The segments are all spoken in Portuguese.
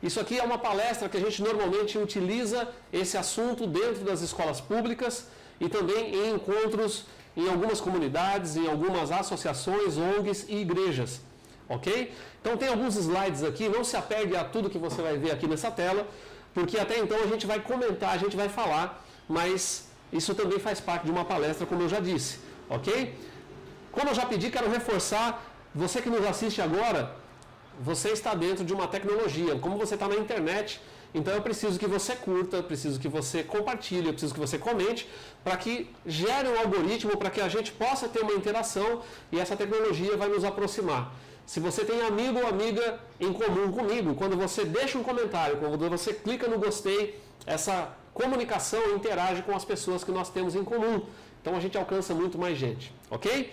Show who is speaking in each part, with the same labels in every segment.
Speaker 1: Isso aqui é uma palestra que a gente normalmente utiliza esse assunto dentro das escolas públicas e também em encontros em algumas comunidades, em algumas associações, ONGs e igrejas. Ok? Então tem alguns slides aqui, não se apegue a tudo que você vai ver aqui nessa tela, porque até então a gente vai comentar, a gente vai falar, mas isso também faz parte de uma palestra, como eu já disse. Ok? Como eu já pedi, quero reforçar, você que nos assiste agora, você está dentro de uma tecnologia, como você está na internet, então eu preciso que você curta, preciso que você compartilhe, eu preciso que você comente, para que gere um algoritmo, para que a gente possa ter uma interação e essa tecnologia vai nos aproximar. Se você tem amigo ou amiga em comum comigo, quando você deixa um comentário, quando você clica no gostei, essa comunicação interage com as pessoas que nós temos em comum. Então a gente alcança muito mais gente, ok?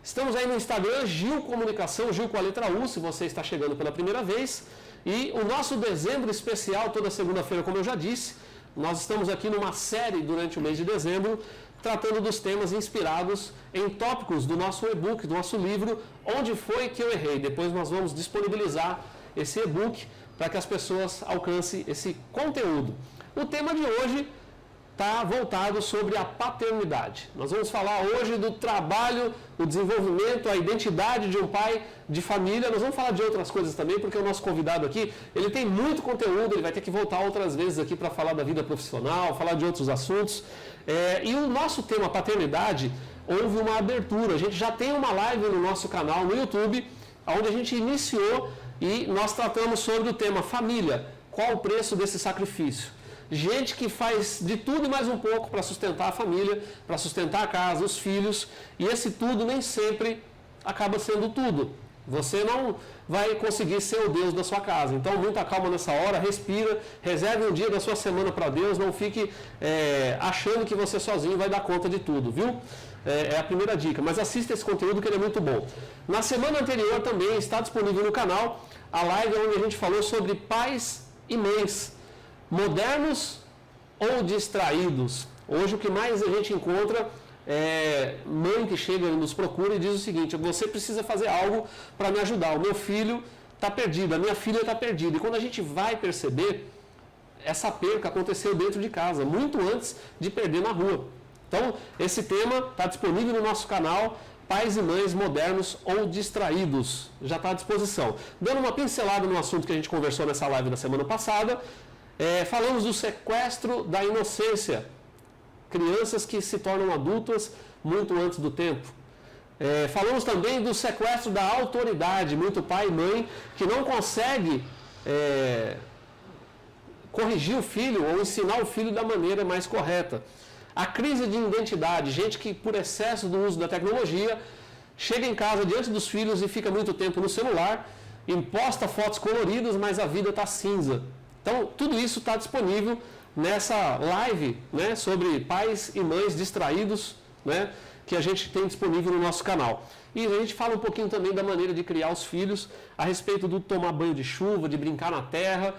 Speaker 1: Estamos aí no Instagram, Gil Comunicação, Gil com a letra U, se você está chegando pela primeira vez. E o nosso dezembro especial, toda segunda-feira, como eu já disse, nós estamos aqui numa série durante o mês de dezembro, tratando dos temas inspirados em tópicos do nosso e-book, do nosso livro, Onde Foi Que Eu Errei. Depois nós vamos disponibilizar esse e-book para que as pessoas alcancem esse conteúdo. O tema de hoje está voltado sobre a paternidade. Nós vamos falar hoje do trabalho, o desenvolvimento, a identidade de um pai de família. Nós vamos falar de outras coisas também, porque o nosso convidado aqui, ele tem muito conteúdo, ele vai ter que voltar outras vezes aqui para falar da vida profissional, falar de outros assuntos. E o nosso tema paternidade, houve uma abertura. A gente já tem uma live no nosso canal no YouTube, onde a gente iniciou e nós tratamos sobre o tema família. Qual o preço desse sacrifício? Gente que faz de tudo e mais um pouco para sustentar a família, para sustentar a casa, os filhos, e esse tudo nem sempre acaba sendo tudo. Você não vai conseguir ser o Deus da sua casa. Então, muita calma nessa hora, respira, reserve um dia da sua semana para Deus, não fique achando que você sozinho vai dar conta de tudo, viu? É a primeira dica, mas assista esse conteúdo que ele é muito bom. Na semana anterior também está disponível no canal a live onde a gente falou sobre pais e mães, modernos ou distraídos. Hoje o que mais a gente encontra é mãe que chega e nos procura e diz o seguinte: você precisa fazer algo para me ajudar, o meu filho está perdido, a minha filha está perdida. E quando a gente vai perceber, essa perca aconteceu dentro de casa, muito antes de perder na rua. Então, esse tema está disponível no nosso canal, Pais e Mães Modernos ou Distraídos, já está à disposição. Dando uma pincelada no assunto que a gente conversou nessa live da semana passada, falamos do sequestro da inocência, crianças que se tornam adultas muito antes do tempo. Falamos também do sequestro da autoridade, muito pai e mãe que não consegue corrigir o filho ou ensinar o filho da maneira mais correta. A crise de identidade, gente que por excesso do uso da tecnologia chega em casa diante dos filhos e fica muito tempo no celular, posta fotos coloridas, mas a vida está cinza. Então, tudo isso está disponível nessa live, né, sobre pais e mães distraídos, né, que a gente tem disponível no nosso canal. E a gente fala um pouquinho também da maneira de criar os filhos, a respeito do tomar banho de chuva, de brincar na terra.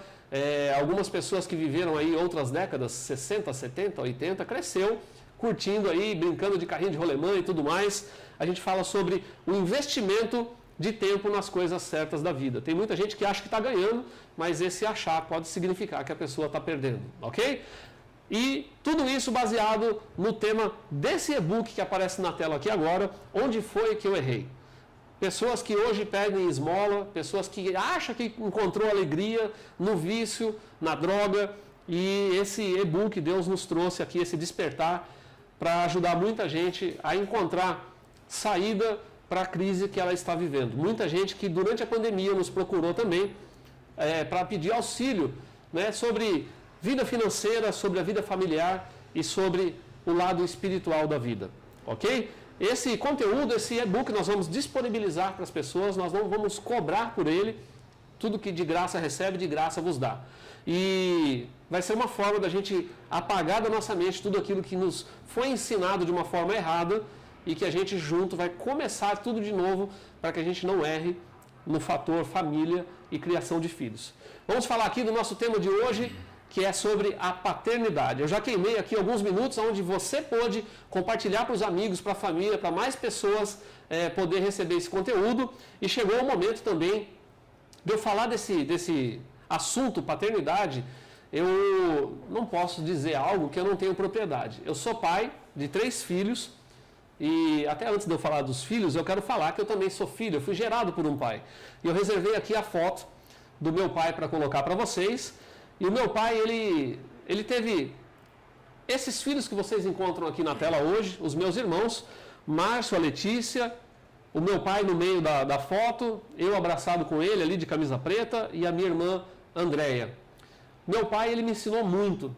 Speaker 1: Algumas pessoas que viveram aí outras décadas, 60, 70, 80, cresceu curtindo aí, brincando de carrinho de rolemã e tudo mais. A gente fala sobre o investimento de tempo nas coisas certas da vida. Tem muita gente que acha que está ganhando, mas esse achar pode significar que a pessoa está perdendo, ok? E tudo isso baseado no tema desse e-book que aparece na tela aqui agora, Onde Foi Que Eu Errei? Pessoas que hoje pedem esmola, pessoas que acham que encontrou alegria no vício, na droga, e esse e-book Deus nos trouxe aqui, esse despertar, para ajudar muita gente a encontrar saída para a crise que ela está vivendo. Muita gente que durante a pandemia nos procurou também para pedir auxílio, né, sobre vida financeira, sobre a vida familiar e sobre o lado espiritual da vida, ok? Esse conteúdo, esse e-book nós vamos disponibilizar para as pessoas, nós não vamos cobrar por ele, tudo que de graça recebe, de graça vos dá. E vai ser uma forma da gente apagar da nossa mente tudo aquilo que nos foi ensinado de uma forma errada e que a gente junto vai começar tudo de novo para que a gente não erre no fator família e criação de filhos. Vamos falar aqui do nosso tema de hoje, que é sobre a paternidade. Eu já queimei aqui alguns minutos onde você pode compartilhar para os amigos, para a família, para mais pessoas poder receber esse conteúdo. E chegou o momento também de eu falar desse assunto paternidade, eu não posso dizer algo que eu não tenho propriedade. Eu sou pai de 3 filhos e até antes de eu falar dos filhos, eu quero falar que eu também sou filho, eu fui gerado por um pai. E eu reservei aqui a foto do meu pai para colocar para vocês. E o meu pai, ele teve esses filhos que vocês encontram aqui na tela hoje, os meus irmãos, Márcio, a Letícia, o meu pai no meio da foto, eu abraçado com ele ali de camisa preta e a minha irmã Andréia. Meu pai, ele me ensinou muito.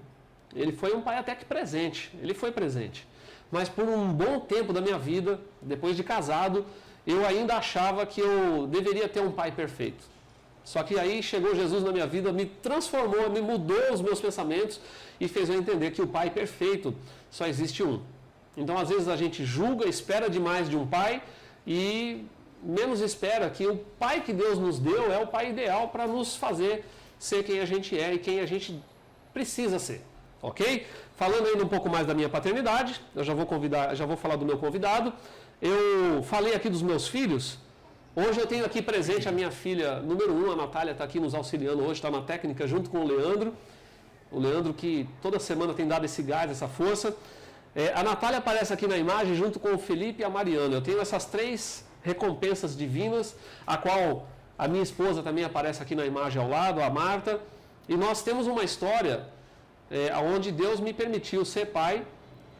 Speaker 1: Ele foi um pai até que presente, ele foi presente. Mas por um bom tempo da minha vida, depois de casado, eu ainda achava que eu deveria ter um pai perfeito. Só que aí chegou Jesus na minha vida, me transformou, me mudou os meus pensamentos e fez eu entender que o pai perfeito só existe um. Então, às vezes, a gente julga, espera demais de um pai e menos espera que o pai que Deus nos deu é o pai ideal para nos fazer ser quem a gente é e quem a gente precisa ser. Ok? Falando ainda um pouco mais da minha paternidade, eu já vou falar do meu convidado. Eu falei aqui dos meus filhos. Hoje eu tenho aqui presente a minha filha número 1, a Natália está aqui nos auxiliando hoje, está na técnica junto com o Leandro. O Leandro que toda semana tem dado esse gás, essa força. A Natália aparece aqui na imagem junto com o Felipe e a Mariana. Eu tenho essas 3 recompensas divinas, a qual a minha esposa também aparece aqui na imagem ao lado, a Marta. E nós temos uma história onde Deus me permitiu ser pai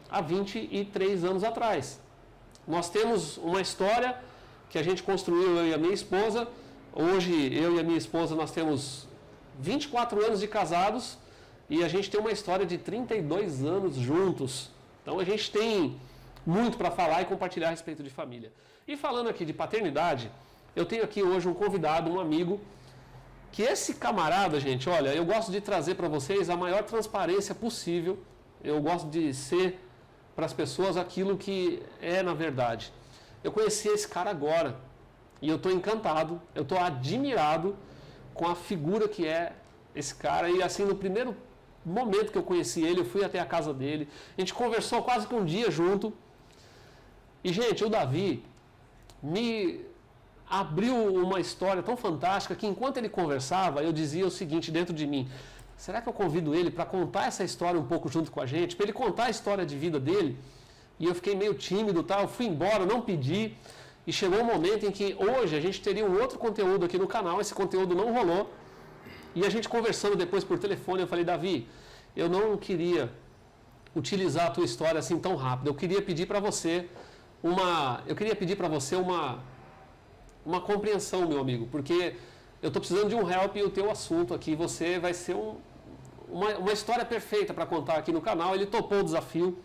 Speaker 1: há 23 anos atrás. Nós temos uma história que a gente construiu, eu e a minha esposa. Hoje, eu e a minha esposa, nós temos 24 anos de casados e a gente tem uma história de 32 anos juntos. Então, a gente tem muito para falar e compartilhar a respeito de família. E falando aqui de paternidade, eu tenho aqui hoje um convidado, um amigo, que esse camarada, gente, olha, eu gosto de trazer para vocês a maior transparência possível. Eu gosto de ser para as pessoas aquilo que é na verdade. Eu conheci esse cara agora e eu estou encantado, eu estou admirado com a figura que é esse cara. E assim, no primeiro momento que eu conheci ele, eu fui até a casa dele, a gente conversou quase que um dia junto. E, gente, o Davi me abriu uma história tão fantástica que enquanto ele conversava, eu dizia o seguinte dentro de mim: será que eu convido ele para contar essa história um pouco junto com a gente, para ele contar a história de vida dele? E eu fiquei meio tímido, tá? Eu fui embora, não pedi. E chegou um momento em que hoje a gente teria um outro conteúdo aqui no canal, esse conteúdo não rolou. E a gente conversando depois por telefone, eu falei: Davi, eu não queria utilizar a tua história assim tão rápido. Eu queria pedir para você uma compreensão, meu amigo, porque eu estou precisando de um help e o teu assunto aqui, você vai ser uma história perfeita para contar aqui no canal. Ele topou o desafio.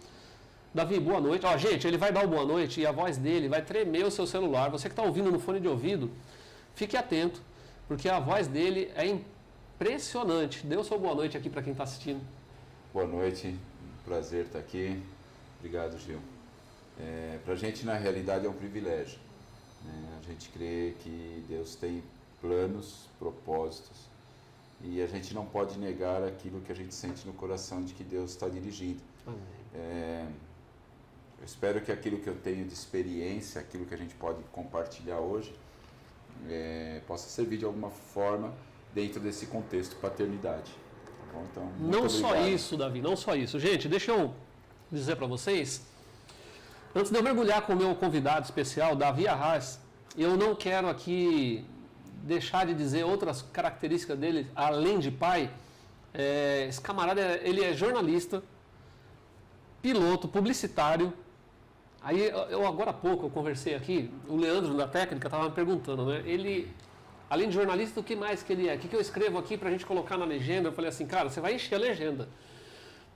Speaker 1: Davi, boa noite. Ó, gente, ele vai dar o boa noite e a voz dele vai tremer o seu celular. Você que está ouvindo no fone de ouvido, fique atento, porque a voz dele é impressionante. Dê o seu boa noite aqui para quem está assistindo.
Speaker 2: Boa noite, prazer estar aqui. Obrigado, Gil. Para a gente, na realidade, é um privilégio, né? A gente crê que Deus tem planos, propósitos, e a gente não pode negar aquilo que a gente sente no coração de que Deus está dirigindo.
Speaker 1: Amém.
Speaker 2: Eu espero que aquilo que eu tenho de experiência, aquilo que a gente pode compartilhar hoje, possa servir de alguma forma dentro desse contexto paternidade. Tá bom? Então,
Speaker 1: não só isso, Davi, não só isso. Gente, deixa eu dizer para vocês, antes de eu mergulhar com o meu convidado especial, Davi Arraes, eu não quero aqui deixar de dizer outras características dele, além de pai. Esse camarada, ele é jornalista, piloto, publicitário. Aí, agora há pouco, eu conversei aqui, o Leandro da técnica estava me perguntando, né? Ele, além de jornalista, o que mais que ele é? O que eu escrevo aqui para a gente colocar na legenda? Eu falei assim, cara, você vai encher a legenda.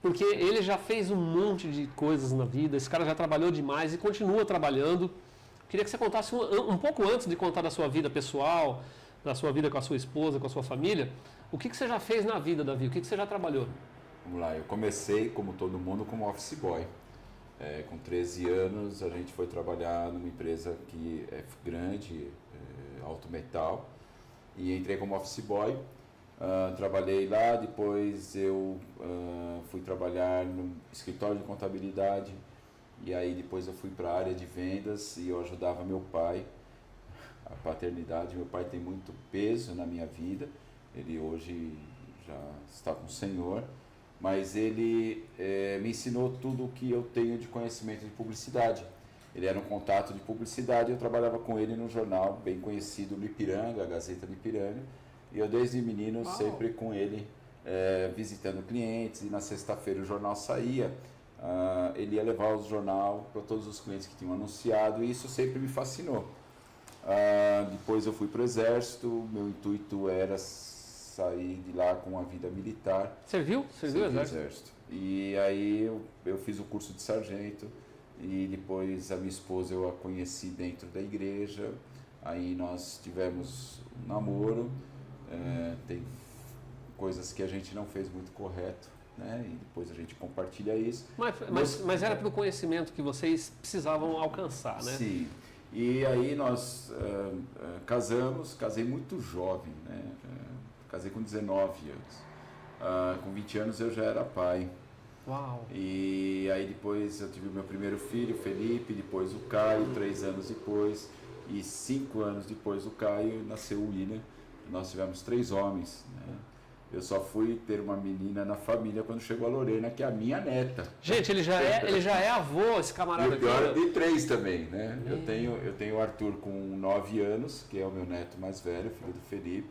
Speaker 1: Porque ele já fez um monte de coisas na vida, esse cara já trabalhou demais e continua trabalhando. Queria que você contasse um pouco antes de contar da sua vida pessoal, da sua vida com a sua esposa, com a sua família. O que você já fez na vida, Davi? O que você já trabalhou?
Speaker 2: Vamos lá, eu comecei, como todo mundo, como office boy. Com 13 anos, a gente foi trabalhar numa empresa que é grande, alto metal, e entrei como office boy. Trabalhei lá, depois eu fui trabalhar no escritório de contabilidade, e aí depois eu fui para a área de vendas e eu ajudava meu pai, a paternidade. Meu pai tem muito peso na minha vida, Ele hoje já está com o Senhor, mas ele me ensinou tudo o que eu tenho de conhecimento de publicidade. Ele era um contato de publicidade, eu trabalhava com ele num jornal bem conhecido no Ipiranga, a Gazeta do Ipiranga, e eu desde menino sempre com ele visitando clientes, e na sexta-feira o jornal saía, ele ia levar o jornal para todos os clientes que tinham anunciado, e isso sempre me fascinou. Depois eu fui para o Exército, meu intuito era sair de lá com a vida militar.
Speaker 1: Serviu o Exército?
Speaker 2: E aí eu fiz o curso de sargento, e depois a minha esposa eu a conheci dentro da igreja, aí nós tivemos um namoro, tem coisas que a gente não fez muito correto, né? E depois a gente compartilha isso.
Speaker 1: Mas era pelo conhecimento que vocês precisavam alcançar, né?
Speaker 2: Sim. E aí nós casei muito jovem, né? Casei com 19 anos. Com 20 anos eu já era pai.
Speaker 1: Uau!
Speaker 2: E aí depois eu tive o meu primeiro filho, Felipe, depois o Caio, 3 anos depois, e 5 anos depois do Caio nasceu o William. Nós tivemos 3 homens, né? Eu só fui ter uma menina na família quando chegou a Lorena, que é a minha neta.
Speaker 1: Gente, ele já é avô, esse camarada aqui.
Speaker 2: E o pior é de 3 também, né? Eu tenho o Arthur com 9 anos, que é o meu neto mais velho, filho do Felipe.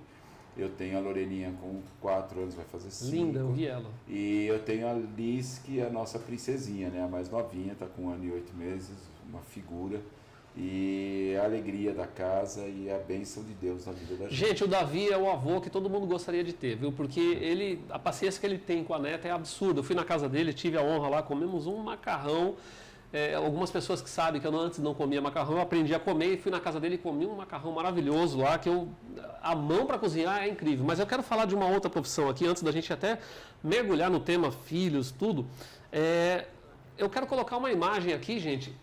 Speaker 2: Eu tenho a Loreninha com 4 anos, vai fazer 5.
Speaker 1: Linda, eu vi ela.
Speaker 2: E eu tenho a Liz, que é a nossa princesinha, né? A mais novinha, está com 1 ano e 8 meses, uma figura. E a alegria da casa e a bênção de Deus na vida da gente.
Speaker 1: Gente, o Davi é o avô que todo mundo gostaria de ter, viu? Porque a paciência que ele tem com a neta é absurda. Eu fui na casa dele, tive a honra lá, comemos um macarrão. Algumas pessoas que sabem que eu antes não comia macarrão, eu aprendi a comer e fui na casa dele e comi um macarrão maravilhoso lá, a mão para cozinhar é incrível. Mas eu quero falar de uma outra profissão aqui, antes da gente até mergulhar no tema filhos, tudo. Eu quero colocar uma imagem aqui, gente.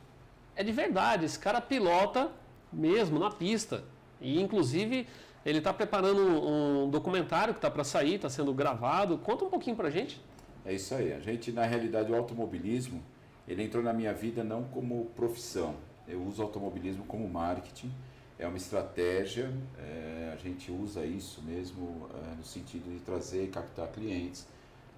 Speaker 1: É de verdade, esse cara pilota mesmo na pista. E inclusive ele está preparando um documentário que está para sair, está sendo gravado. Conta um pouquinho para a gente.
Speaker 2: É isso aí. A gente, na realidade, o automobilismo, ele entrou na minha vida não como profissão. Eu uso o automobilismo como marketing, é uma estratégia, a gente usa isso mesmo no sentido de trazer e captar clientes,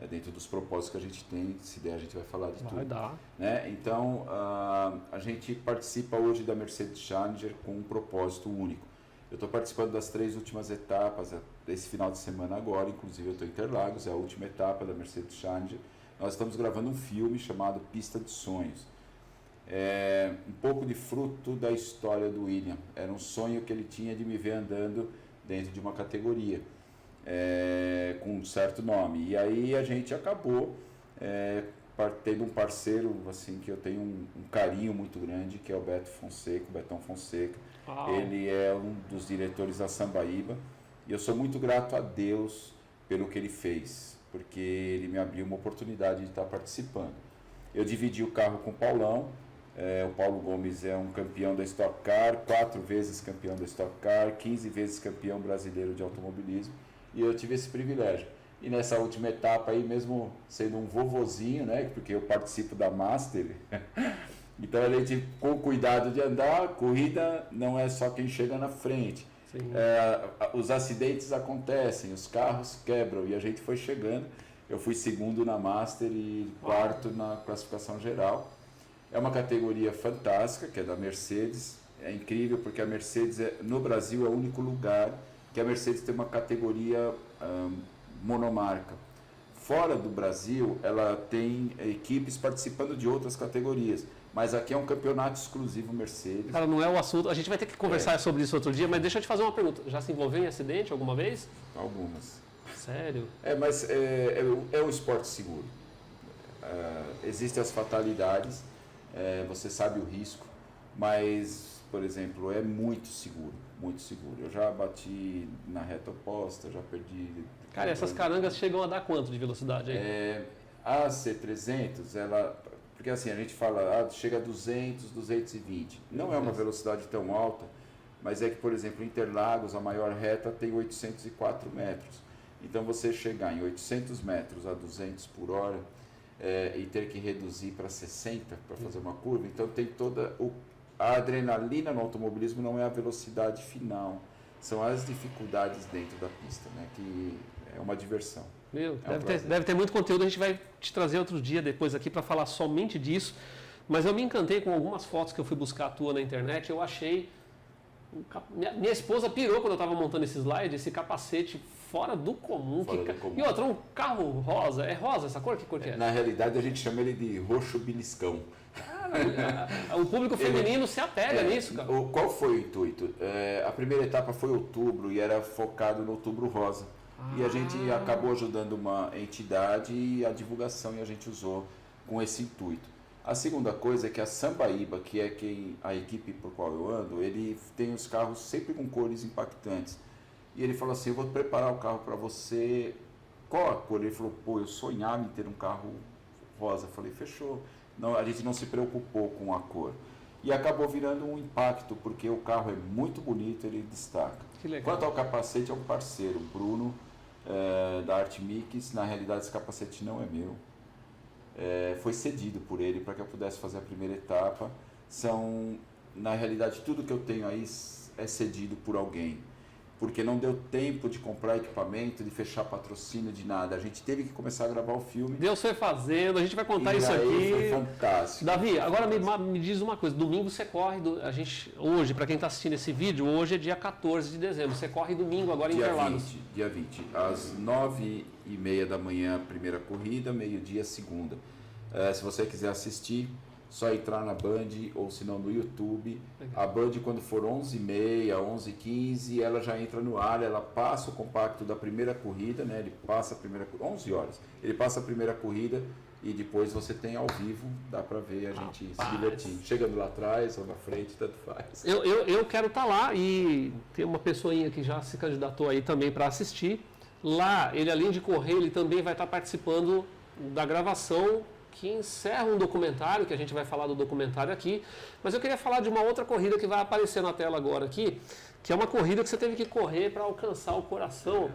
Speaker 2: dentro dos propósitos que a gente tem. Se der, a gente vai falar de tudo.
Speaker 1: Vai dar.
Speaker 2: Né? Então, a gente participa hoje da Mercedes Challenger com um propósito único. Eu estou participando das 3 últimas etapas, desse final de semana agora, inclusive eu estou em Interlagos, é a última etapa da Mercedes Challenger. Nós estamos gravando um filme chamado Pista de Sonhos. Um pouco de fruto da história do William. Era um sonho que ele tinha de me ver andando dentro de uma categoria, com um certo nome. E aí a gente acabou tendo um parceiro assim, que eu tenho um carinho muito grande, que é o Betão Fonseca. Ele é um dos diretores da Sambaíba. E eu sou muito grato a Deus pelo que ele fez, porque ele me abriu uma oportunidade de estar participando. Eu dividi o carro com o Paulão. O Paulo Gomes é um campeão da Stock Car, 4 vezes campeão da Stock Car, 15 vezes campeão brasileiro de automobilismo, e eu tive esse privilégio. E nessa última etapa aí, mesmo sendo um vovozinho, né, porque eu participo da Master, então a gente, com o cuidado de andar, corrida não é só quem chega na frente. Os acidentes acontecem, os carros quebram, e a gente foi chegando. Eu fui 2º na Master e 4º na classificação geral. É uma categoria fantástica, que é da Mercedes. É incrível porque a Mercedes, no Brasil, é o único lugar que a Mercedes tem uma categoria monomarca. Fora do Brasil, ela tem equipes participando de outras categorias. Mas aqui é um campeonato exclusivo Mercedes.
Speaker 1: Cara, não é o assunto. A gente vai ter que conversar sobre isso outro dia, mas deixa eu te fazer uma pergunta. Já se envolveu em acidente alguma vez?
Speaker 2: Algumas.
Speaker 1: Sério?
Speaker 2: Mas é um esporte seguro. Existem as fatalidades, você sabe o risco, mas, por exemplo, é muito seguro, muito seguro. Eu já bati na reta oposta, já perdi...
Speaker 1: Cara, essas carangas chegam a dar quanto de velocidade aí?
Speaker 2: A C300, porque assim, a gente fala, chega a 200, 220. Não é uma velocidade tão alta, mas é que, por exemplo, em Interlagos, a maior reta tem 804 metros. Então, você chegar em 800 metros a 200 por hora e ter que reduzir para 60 para fazer uma curva, então tem toda... A adrenalina no automobilismo não é a velocidade final. são as dificuldades dentro da pista, né? Que é uma diversão.
Speaker 1: Deve ter muito conteúdo, a gente vai te trazer outro dia depois aqui para falar somente disso. Mas eu me encantei com algumas fotos que eu fui buscar a tua na internet. Eu achei. Minha esposa pirou quando eu estava montando esse slide, esse capacete fora do comum. E outra, um carro rosa. É rosa essa cor? Que cor que é?
Speaker 2: Na realidade, a gente chama ele de roxo beliscão.
Speaker 1: O público feminino se apega nisso, cara.
Speaker 2: Qual foi o intuito? A primeira etapa foi outubro e era focado no outubro rosa. E a gente acabou ajudando uma entidade e a divulgação e a gente usou com esse intuito. A segunda coisa é que a Sambaíba, que é a equipe por qual eu ando, ele tem os carros sempre com cores impactantes. E ele falou assim, eu vou preparar o carro para você. Qual a cor? Ele falou, eu sonhava em ter um carro rosa. Eu falei, fechou. Não, a gente não se preocupou com a cor. E acabou virando um impacto, porque o carro é muito bonito, ele destaca.
Speaker 1: Que legal.
Speaker 2: Quanto ao capacete, é um parceiro, Bruno, da Art Mix. Na realidade, esse capacete não é meu. Foi cedido por ele para que eu pudesse fazer a primeira etapa. Na realidade, tudo que eu tenho aí é cedido por alguém. Porque não deu tempo de comprar equipamento, de fechar patrocínio, de nada. A gente teve que começar a gravar o filme.
Speaker 1: Deus foi fazendo, a gente vai contar isso aqui.
Speaker 2: Foi fantástico.
Speaker 1: Davi, agora me diz uma coisa. Domingo você corre, hoje, para quem está assistindo esse vídeo, hoje é dia 14 de dezembro. Você corre domingo agora em Interlagos.
Speaker 2: Dia 20. Às 9h30 da manhã, a primeira corrida, meio-dia, a segunda. Se você quiser assistir, só entrar na Band ou se não no YouTube. Legal. A Band, quando for 11h30, 11h15, ela já entra no ar, ela passa o compacto da primeira corrida, né? Ele passa a primeira 11 horas. Ele passa a primeira corrida e depois você tem ao vivo, dá para ver a gente se divertindo. Chegando lá atrás ou na frente, tanto faz.
Speaker 1: Eu quero estar lá e tem uma pessoinha que já se candidatou aí também para assistir. Lá, ele além de correr, ele também vai estar participando da gravação que encerra um documentário, que a gente vai falar do documentário aqui, mas eu queria falar de uma outra corrida que vai aparecer na tela agora aqui, que é uma corrida que você teve que correr para alcançar o coração.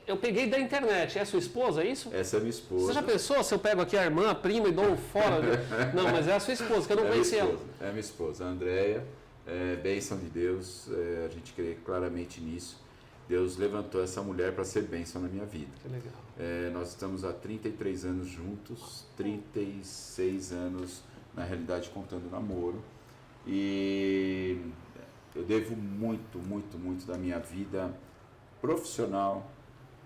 Speaker 1: Eu peguei da internet, é a sua esposa, é isso?
Speaker 2: Essa é a minha esposa.
Speaker 1: Você já pensou se eu pego aqui a irmã, a prima e dou um fora? Não, mas é a sua esposa, que eu não conhecia ela.
Speaker 2: É a minha esposa, a Andréia, bênção de Deus, a gente crê claramente nisso. Deus levantou essa mulher para ser bênção na minha vida.
Speaker 1: Que legal.
Speaker 2: Nós estamos há 33 anos juntos, 36 anos, na realidade, contando namoro. E eu devo muito, muito, muito da minha vida profissional,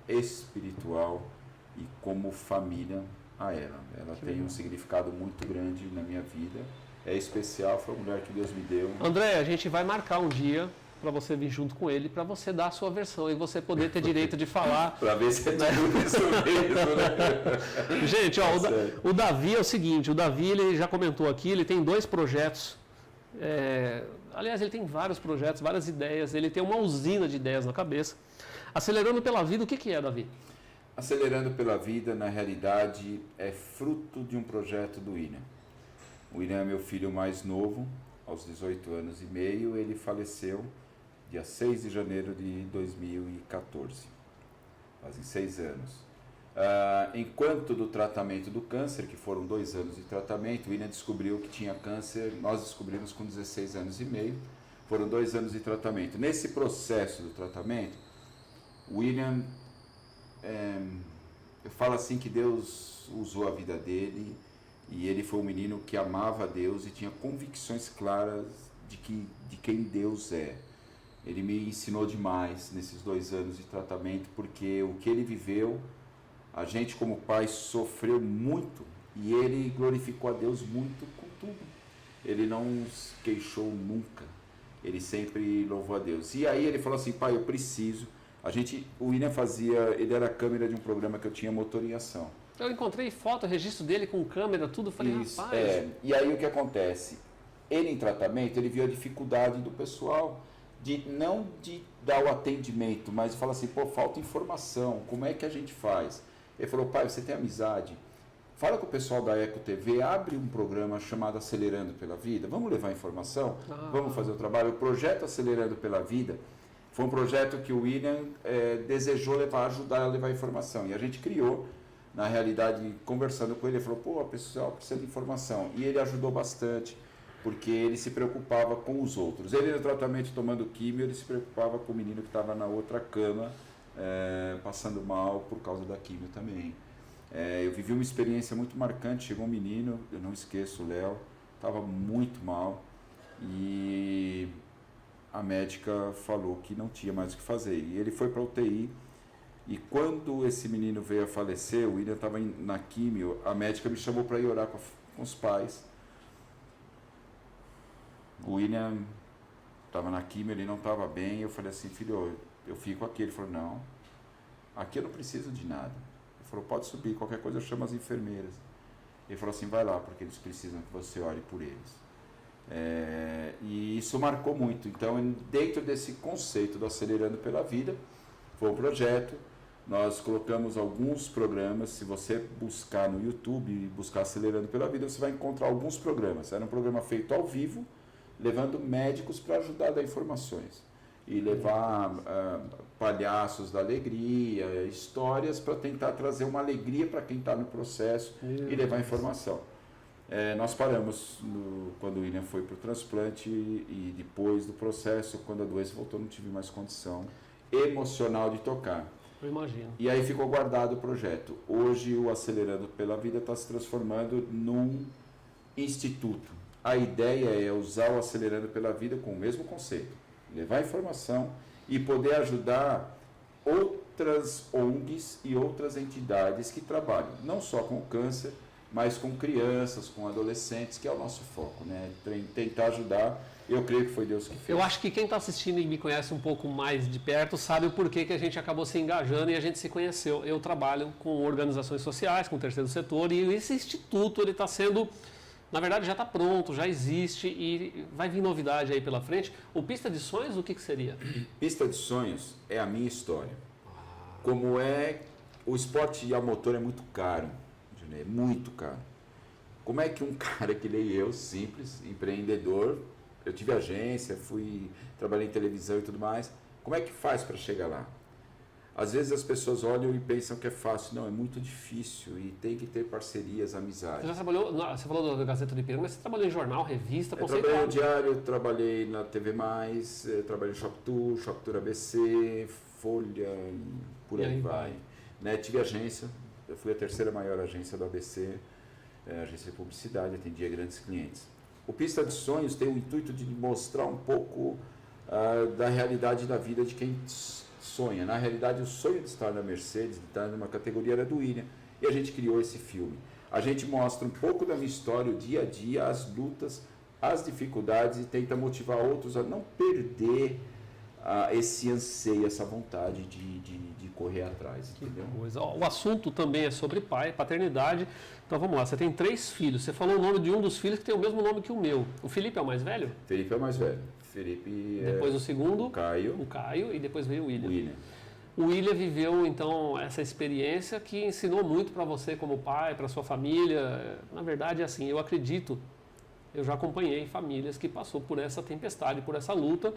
Speaker 2: espiritual e como família a ela. Ela tem um significado muito grande na minha vida. É especial, foi a mulher que Deus me deu.
Speaker 1: André, a gente vai marcar um dia para você vir junto com ele, para você dar a sua versão e você poder ter direito de falar.
Speaker 2: Para ver se é tudo isso mesmo, né?
Speaker 1: Gente, o Davi é o seguinte, o Davi ele já comentou aqui, ele tem 2 projetos, aliás, ele tem vários projetos, várias ideias, ele tem uma usina de ideias na cabeça. Acelerando pela Vida, o que é, Davi?
Speaker 2: Acelerando pela Vida, na realidade, é fruto de um projeto do William. O William é meu filho mais novo, aos 18 anos e meio, ele faleceu dia 6 de janeiro de 2014, fazem 6 anos. Enquanto do tratamento do câncer, que foram 2 anos de tratamento, o William descobriu que tinha câncer, nós descobrimos com 16 anos e meio, foram 2 anos de tratamento. Nesse processo do tratamento, o William, eu falo assim que Deus usou a vida dele, e ele foi um menino que amava a Deus e tinha convicções claras de quem Deus é. Ele me ensinou demais nesses 2 anos de tratamento, porque o que ele viveu, a gente como pai sofreu muito e ele glorificou a Deus muito com tudo. Ele não se queixou nunca, ele sempre louvou a Deus. E aí ele falou assim, pai, eu preciso. O William ele era a câmera de um programa que eu tinha, Motor em Ação.
Speaker 1: Eu encontrei foto, registro dele com câmera, tudo, falei,
Speaker 2: isso,
Speaker 1: rapaz...
Speaker 2: E aí o que acontece? Ele em tratamento, ele viu a dificuldade do pessoal não de dar o atendimento, mas fala assim, falta informação, como é que a gente faz? Ele falou, pai, você tem amizade? Fala com o pessoal da Eco TV, abre um programa chamado Acelerando pela Vida, vamos levar informação? Vamos fazer o trabalho. O projeto Acelerando pela Vida foi um projeto que o William desejou ajudar a levar informação, e a gente criou. Na realidade, conversando com ele, ele falou, o pessoal precisa de informação. E ele ajudou bastante, porque ele se preocupava com os outros. Ele no tratamento tomando químio, ele se preocupava com o menino que estava na outra cama, passando mal por causa da químio também. Eu vivi uma experiência muito marcante, chegou um menino, eu não esqueço, o Léo, estava muito mal e a médica falou que não tinha mais o que fazer. E ele foi para a UTI e quando esse menino veio a falecer, o William estava na químio, a médica me chamou para ir orar com os pais. O William estava na químio, ele não estava bem, eu falei assim, filho, eu fico aqui. Ele falou, não, aqui eu não preciso de nada. Ele falou, pode subir, qualquer coisa eu chamo as enfermeiras. Ele falou assim, vai lá, porque eles precisam que você ore por eles. E isso marcou muito. Então, dentro desse conceito do Acelerando pela Vida, foi um projeto, nós colocamos alguns programas. Se você buscar no YouTube e buscar Acelerando pela Vida, você vai encontrar alguns programas. Era um programa feito ao vivo, levando médicos para ajudar a dar informações e levar palhaços da alegria, histórias para tentar trazer uma alegria para quem está no processo e levar informação. Nós paramos quando o William foi para o transplante e depois do processo, quando a doença voltou, não tive mais condição emocional de tocar.
Speaker 1: Eu imagino.
Speaker 2: E aí ficou guardado o projeto. Hoje o Acelerando pela Vida está se transformando num instituto. A ideia é usar o Acelerando pela Vida com o mesmo conceito, levar informação e poder ajudar outras ONGs e outras entidades que trabalham não só com câncer, mas com crianças, com adolescentes, que é o nosso foco, né? Tentar ajudar. Eu creio que foi Deus que fez.
Speaker 1: Eu acho que quem está assistindo e me conhece um pouco mais de perto sabe o porquê que a gente acabou se engajando e a gente se conheceu. Eu trabalho com organizações sociais, com o terceiro setor, e esse instituto ele está sendo, na verdade já está pronto, já existe e vai vir novidade aí pela frente. O Pista de Sonhos, o que seria?
Speaker 2: Pista de Sonhos é a minha história. Como o esporte a motor é muito caro, é muito caro. Como é que um cara que nem eu, simples, empreendedor, eu tive agência, trabalhei em televisão e tudo mais, como é que faz para chegar lá? Às vezes as pessoas olham e pensam que é fácil. Não, é muito difícil e tem que ter parcerias, amizades.
Speaker 1: Você já trabalhou, você falou da Gazeta do Ipiranga, mas você trabalhou em jornal, revista, conceituado?
Speaker 2: Trabalhei no Diário, trabalhei na TV+, trabalhei no Shop Tour ABC, Folha, por aí vai. Né? Tive agência, eu fui a terceira maior agência do ABC, agência de publicidade, atendia grandes clientes. O Pista de Sonhos tem o intuito de mostrar um pouco da realidade da vida de quem sonha. Na realidade, o sonho de estar na Mercedes, de estar numa categoria, era do William, e a gente criou esse filme. A gente mostra um pouco da minha história, o dia a dia, as lutas, as dificuldades, e tenta motivar outros a não perder esse anseio, essa vontade de correr atrás, entendeu?
Speaker 1: Coisa. O assunto também é sobre paternidade. Então vamos lá, você tem 3 filhos. Você falou o nome de um dos filhos que tem o mesmo nome que o meu. O Felipe é o mais velho?
Speaker 2: Felipe é o mais velho. Felipe
Speaker 1: depois o segundo?
Speaker 2: O Caio.
Speaker 1: O Caio e depois veio o William. O William viveu então essa experiência que ensinou muito para você como pai, para sua família. Na verdade, assim, eu acredito, eu já acompanhei famílias que passou por essa tempestade, por essa luta.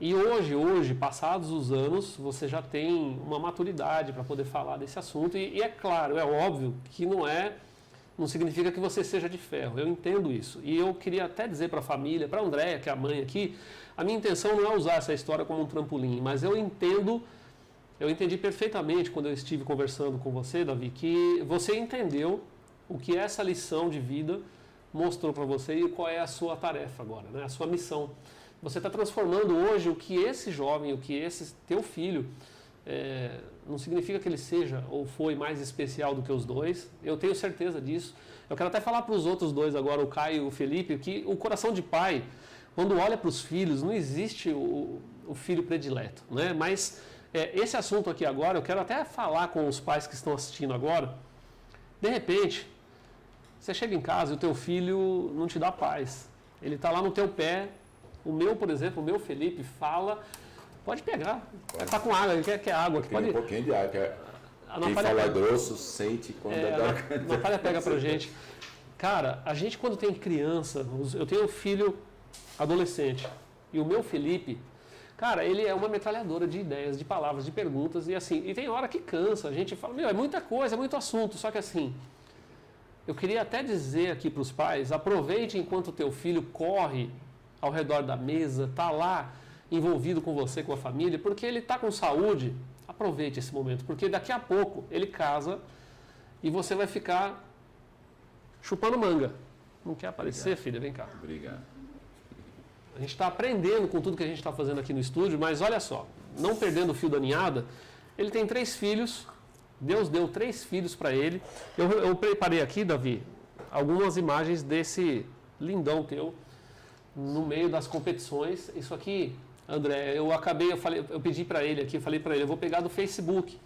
Speaker 1: E hoje, passados os anos, você já tem uma maturidade para poder falar desse assunto. E é claro, é óbvio que não significa que você seja de ferro. Eu entendo isso. E eu queria até dizer para a família, para a Andréia, que é a mãe aqui, a minha intenção não é usar essa história como um trampolim, mas eu entendi perfeitamente quando eu estive conversando com você, Davi, que você entendeu o que essa lição de vida mostrou para você e qual é a sua tarefa agora, né? A sua missão. Você está transformando hoje o que esse jovem, o que esse teu filho, não significa que ele seja ou foi mais especial do que os dois. Eu tenho certeza disso. Eu quero até falar para os outros dois agora, o Caio e o Felipe, que o coração de pai, quando olha para os filhos, não existe o filho predileto, né? Mas esse assunto aqui agora, eu quero até falar com os pais que estão assistindo agora. De repente, você chega em casa e o teu filho não te dá paz. Ele está lá no teu pé. O meu, por exemplo, o meu Felipe fala, pode pegar, está com água, ele quer água.
Speaker 2: Pode... Um pouquinho de água, quem fala grosso sente quando
Speaker 1: a Natália pega pra gente. Cara, a gente quando tem criança, eu tenho um filho adolescente, e o meu Felipe, cara, ele é uma metralhadora de ideias, de palavras, de perguntas, e assim, e tem hora que cansa, a gente fala, é muita coisa, é muito assunto, só que assim, eu queria até dizer aqui para os pais, aproveite enquanto o teu filho corre ao redor da mesa, está lá envolvido com você, com a família, porque ele está com saúde, aproveite esse momento, porque daqui a pouco ele casa e você vai ficar chupando manga. Não quer aparecer,
Speaker 2: Obrigado.
Speaker 1: filha? Vem cá.
Speaker 2: Obrigado.
Speaker 1: A gente está aprendendo com tudo que a gente está fazendo aqui no estúdio, mas olha só, não perdendo o fio da ninhada, ele tem 3 filhos, Deus deu 3 filhos para ele. Eu preparei aqui, Davi, algumas imagens desse lindão teu no meio das competições. Isso aqui, André, eu pedi para ele aqui, falei para ele, eu vou pegar do Facebook.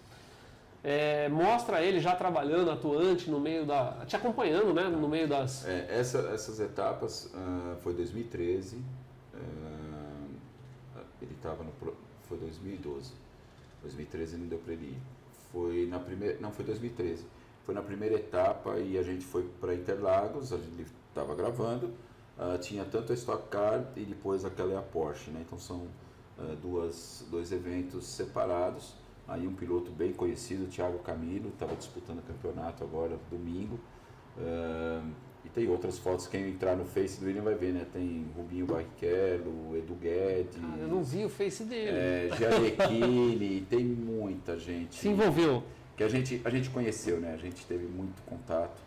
Speaker 1: Mostra ele já trabalhando, atuante no meio te acompanhando, né, no meio das...
Speaker 2: Essas etapas foi 2013, ele estava foi 2012, 2013 não deu para ele ir. Foi 2013, foi na primeira etapa e a gente foi para Interlagos, a gente estava gravando, tinha tanto a Stock Car e depois aquela é a Porsche, né? Então são dois eventos separados. Aí um piloto bem conhecido, o Thiago Camilo, estava disputando o campeonato agora, domingo. E tem outras fotos, quem entrar no Face do William vai ver, né? Tem Rubinho Barrichello, Edu Guedes...
Speaker 1: eu não vi o Face dele.
Speaker 2: Gianecchini, tem muita gente...
Speaker 1: Se envolveu.
Speaker 2: Que a gente conheceu, né? A gente teve muito contato,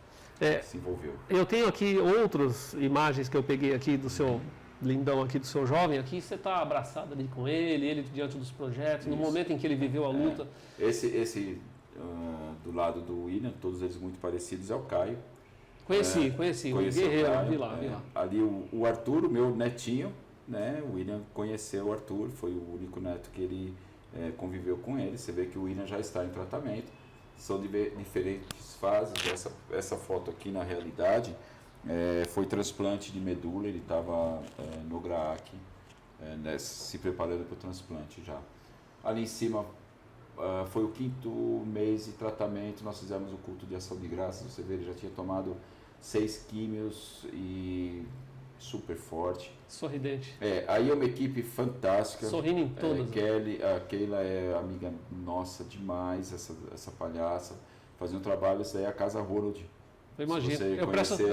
Speaker 2: se envolveu.
Speaker 1: Eu tenho aqui outras imagens que eu peguei aqui do seu... lindão aqui do seu jovem, aqui você está abraçado ali com ele diante dos projetos, no momento em que ele viveu a luta.
Speaker 2: Esse do lado do William, todos eles muito parecidos, é o Caio.
Speaker 1: Conheci, o guerreiro,
Speaker 2: Caio,
Speaker 1: vi lá.
Speaker 2: Ali o Arthur, o meu netinho, né? O William conheceu o Arthur, foi o único neto que ele conviveu com ele. Você vê que o William já está em tratamento, são diferentes fases. Essa foto aqui, na realidade, foi transplante de medula, ele estava no GRAAC, se preparando para o transplante já. Ali em cima foi o 5º mês de tratamento, nós fizemos o culto de ação de graças, você vê, ele já tinha tomado 6 químios e super forte.
Speaker 1: Sorridente.
Speaker 2: Aí é uma equipe fantástica.
Speaker 1: Sorrindo em todas.
Speaker 2: A Keila é amiga nossa demais, essa palhaça. Fazia um trabalho, isso daí é a Casa Ronald.
Speaker 1: Eu imagino, eu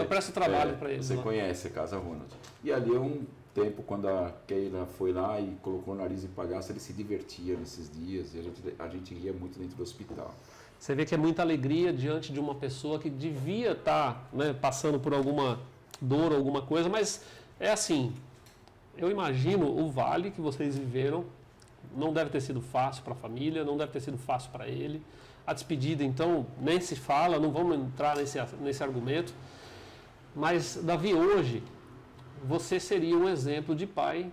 Speaker 1: presto trabalho para eles.
Speaker 2: Você conhece a Casa Ronald. E ali é um tempo, quando a Keila foi lá e colocou o nariz em palhaço, ele se divertia nesses dias e a gente ria muito dentro do hospital.
Speaker 1: Você vê que é muita alegria diante de uma pessoa que devia estar, né, passando por alguma dor, alguma coisa, mas é assim, eu imagino o vale que vocês viveram, não deve ter sido fácil para a família, não deve ter sido fácil para ele. A despedida, então, nem se fala, não vamos entrar nesse argumento. Mas, Davi, hoje, você seria um exemplo de pai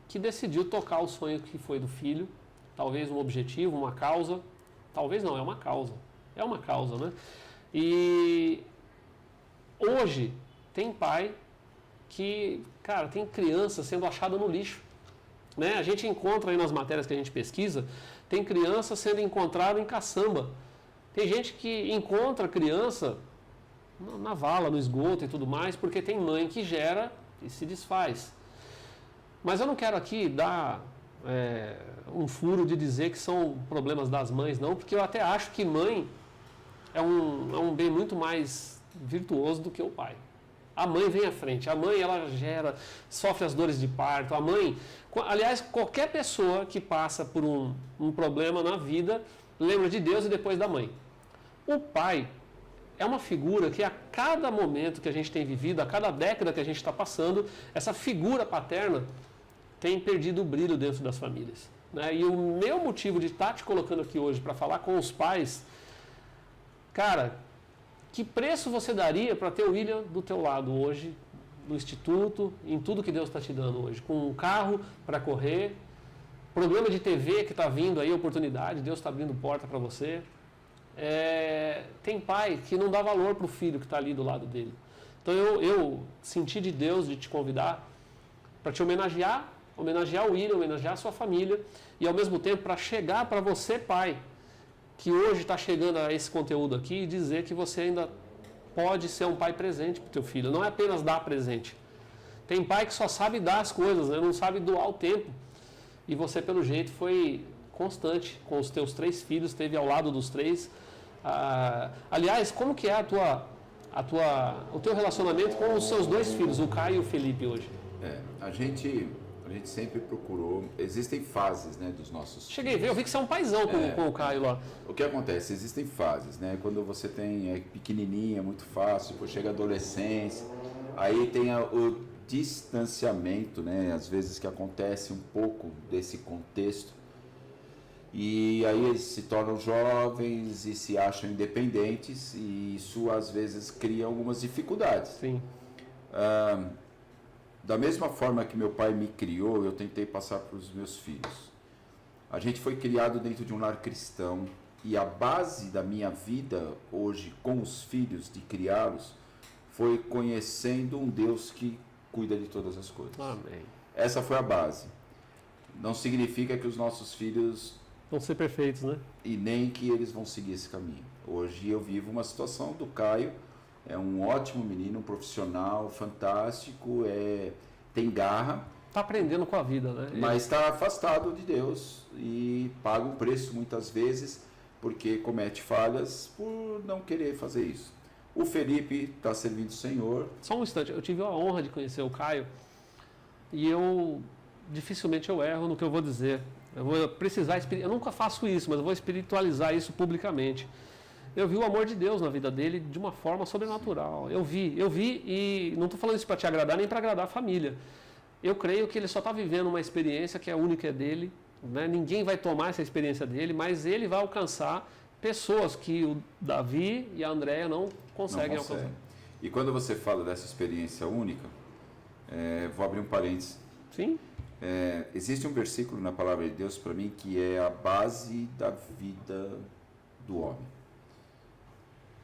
Speaker 1: que decidiu tocar o sonho que foi do filho, talvez um objetivo, uma causa. Talvez não, é uma causa. É uma causa, né? E hoje tem pai que, cara, tem criança sendo achada no lixo. Né? A gente encontra aí nas matérias que a gente pesquisa, tem criança sendo encontrada em caçamba. Tem gente que encontra criança na vala, no esgoto e tudo mais, porque tem mãe que gera e se desfaz. Mas eu não quero aqui dar um furo de dizer que são problemas das mães, não, porque eu até acho que mãe é um bem muito mais virtuoso do que o pai. A mãe vem à frente, a mãe ela sofre as dores de parto, a mãe... Aliás, qualquer pessoa que passa por um problema na vida, lembra de Deus e depois da mãe. O pai é uma figura que a cada momento que a gente tem vivido, a cada década que a gente está passando, essa figura paterna tem perdido o brilho dentro das famílias. Né? E o meu motivo de estar te colocando aqui hoje para falar com os pais, cara, que preço você daria para ter o William do teu lado hoje, no instituto, em tudo que Deus está te dando hoje, com um carro para correr, programa de TV que está vindo aí, oportunidade, Deus está abrindo porta para você. Tem pai que não dá valor para o filho que está ali do lado dele. Então eu senti de Deus de te convidar para te homenagear o William, homenagear a sua família e ao mesmo tempo para chegar para você, pai, que hoje está chegando a esse conteúdo aqui e dizer que você ainda pode ser um pai presente para o teu filho. Não é apenas dar presente. Tem pai que só sabe dar as coisas, né? Não sabe doar o tempo. E você, pelo jeito, foi constante com os teus 3 filhos, esteve ao lado dos 3. Aliás, como que é a tua o teu relacionamento com os seus dois filhos, o Caio e o Felipe hoje?
Speaker 2: A gente sempre procurou, existem fases, né, dos nossos
Speaker 1: Cheguei a ver, eu vi que você é um paizão com o Caio lá.
Speaker 2: O que acontece? Existem fases, né? Quando você tem pequenininha, muito fácil, depois chega a adolescência, aí tem o distanciamento, né? Às vezes que acontece um pouco desse contexto, e aí eles se tornam jovens e se acham independentes, e isso às vezes cria algumas dificuldades.
Speaker 1: Sim.
Speaker 2: Da mesma forma que meu pai me criou, eu tentei passar para os meus filhos. A gente foi criado dentro de um lar cristão, e a base da minha vida hoje com os filhos, de criá-los, foi conhecendo um Deus que cuida de todas as coisas.
Speaker 1: Amém.
Speaker 2: Essa foi a base. Não significa que os nossos filhos
Speaker 1: Vão ser perfeitos, né?
Speaker 2: e nem que eles vão seguir esse caminho. Hoje eu vivo uma situação do Caio, é um ótimo menino, um profissional fantástico, tem garra,
Speaker 1: Tá aprendendo com a vida, né?
Speaker 2: mas está afastado de Deus e paga um preço muitas vezes porque comete falhas por não querer fazer isso. O Felipe está servindo o Senhor.
Speaker 1: Só um instante, eu tive a honra de conhecer o Caio e dificilmente eu erro no que eu vou dizer. Eu vou precisar, eu nunca faço isso, mas eu vou espiritualizar isso publicamente. Eu vi o amor de Deus na vida dele de uma forma sobrenatural. Eu vi e não estou falando isso para te agradar nem para agradar a família. Eu creio que ele só está vivendo uma experiência que é única dele, né? Ninguém vai tomar essa experiência dele, mas ele vai alcançar pessoas que o Davi e a Andréia não conseguem alcançar.
Speaker 2: E quando você fala dessa experiência única, vou abrir um parênteses.
Speaker 1: Sim.
Speaker 2: Existe um versículo na palavra de Deus para mim que é a base da vida do homem.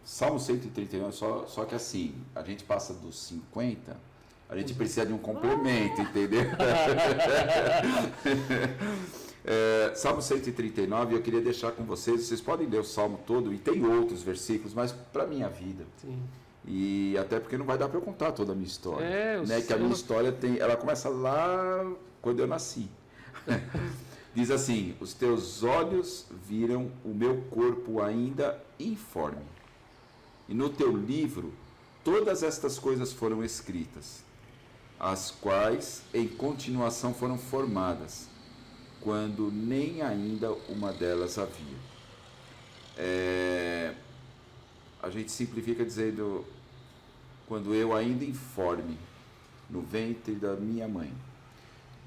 Speaker 2: Salmo 139, só que assim, a gente passa dos 50, a gente precisa de um complemento, entendeu? Salmo 139, eu queria deixar com vocês podem ler o Salmo todo, e tem outros versículos, mas para a minha vida.
Speaker 1: Sim.
Speaker 2: E até porque não vai dar para eu contar toda a minha história. Né? Que a minha história ela começa lá quando eu nasci. Diz assim: os teus olhos viram o meu corpo ainda informe, e no teu livro todas estas coisas foram escritas, as quais em continuação foram formadas, quando nem ainda uma delas havia. A gente simplifica dizendo, quando eu ainda informe, no ventre da minha mãe,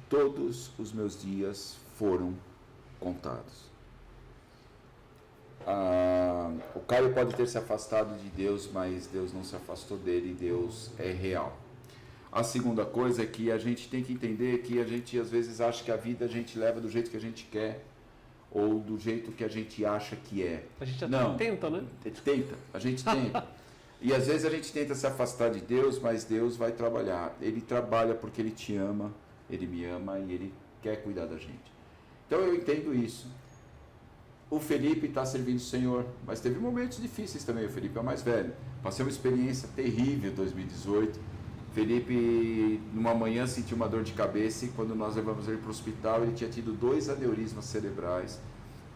Speaker 2: todos os meus dias foram contados. O Caio pode ter se afastado de Deus, mas Deus não se afastou dele, Deus é real. A segunda coisa é que a gente tem que entender que a gente às vezes acha que a vida a gente leva do jeito que a gente quer, ou do jeito que a gente acha que é.
Speaker 1: A gente até tenta, né?
Speaker 2: A gente tenta. E às vezes a gente tenta se afastar de Deus, mas Deus vai trabalhar. Ele trabalha porque Ele te ama, Ele me ama e Ele quer cuidar da gente. Então eu entendo isso. O Felipe está servindo o Senhor, mas teve momentos difíceis também. O Felipe é o mais velho. Passei uma experiência terrível em 2018. Felipe, numa manhã, sentiu uma dor de cabeça e quando nós levamos ele para o hospital, ele tinha tido 2 aneurismas cerebrais,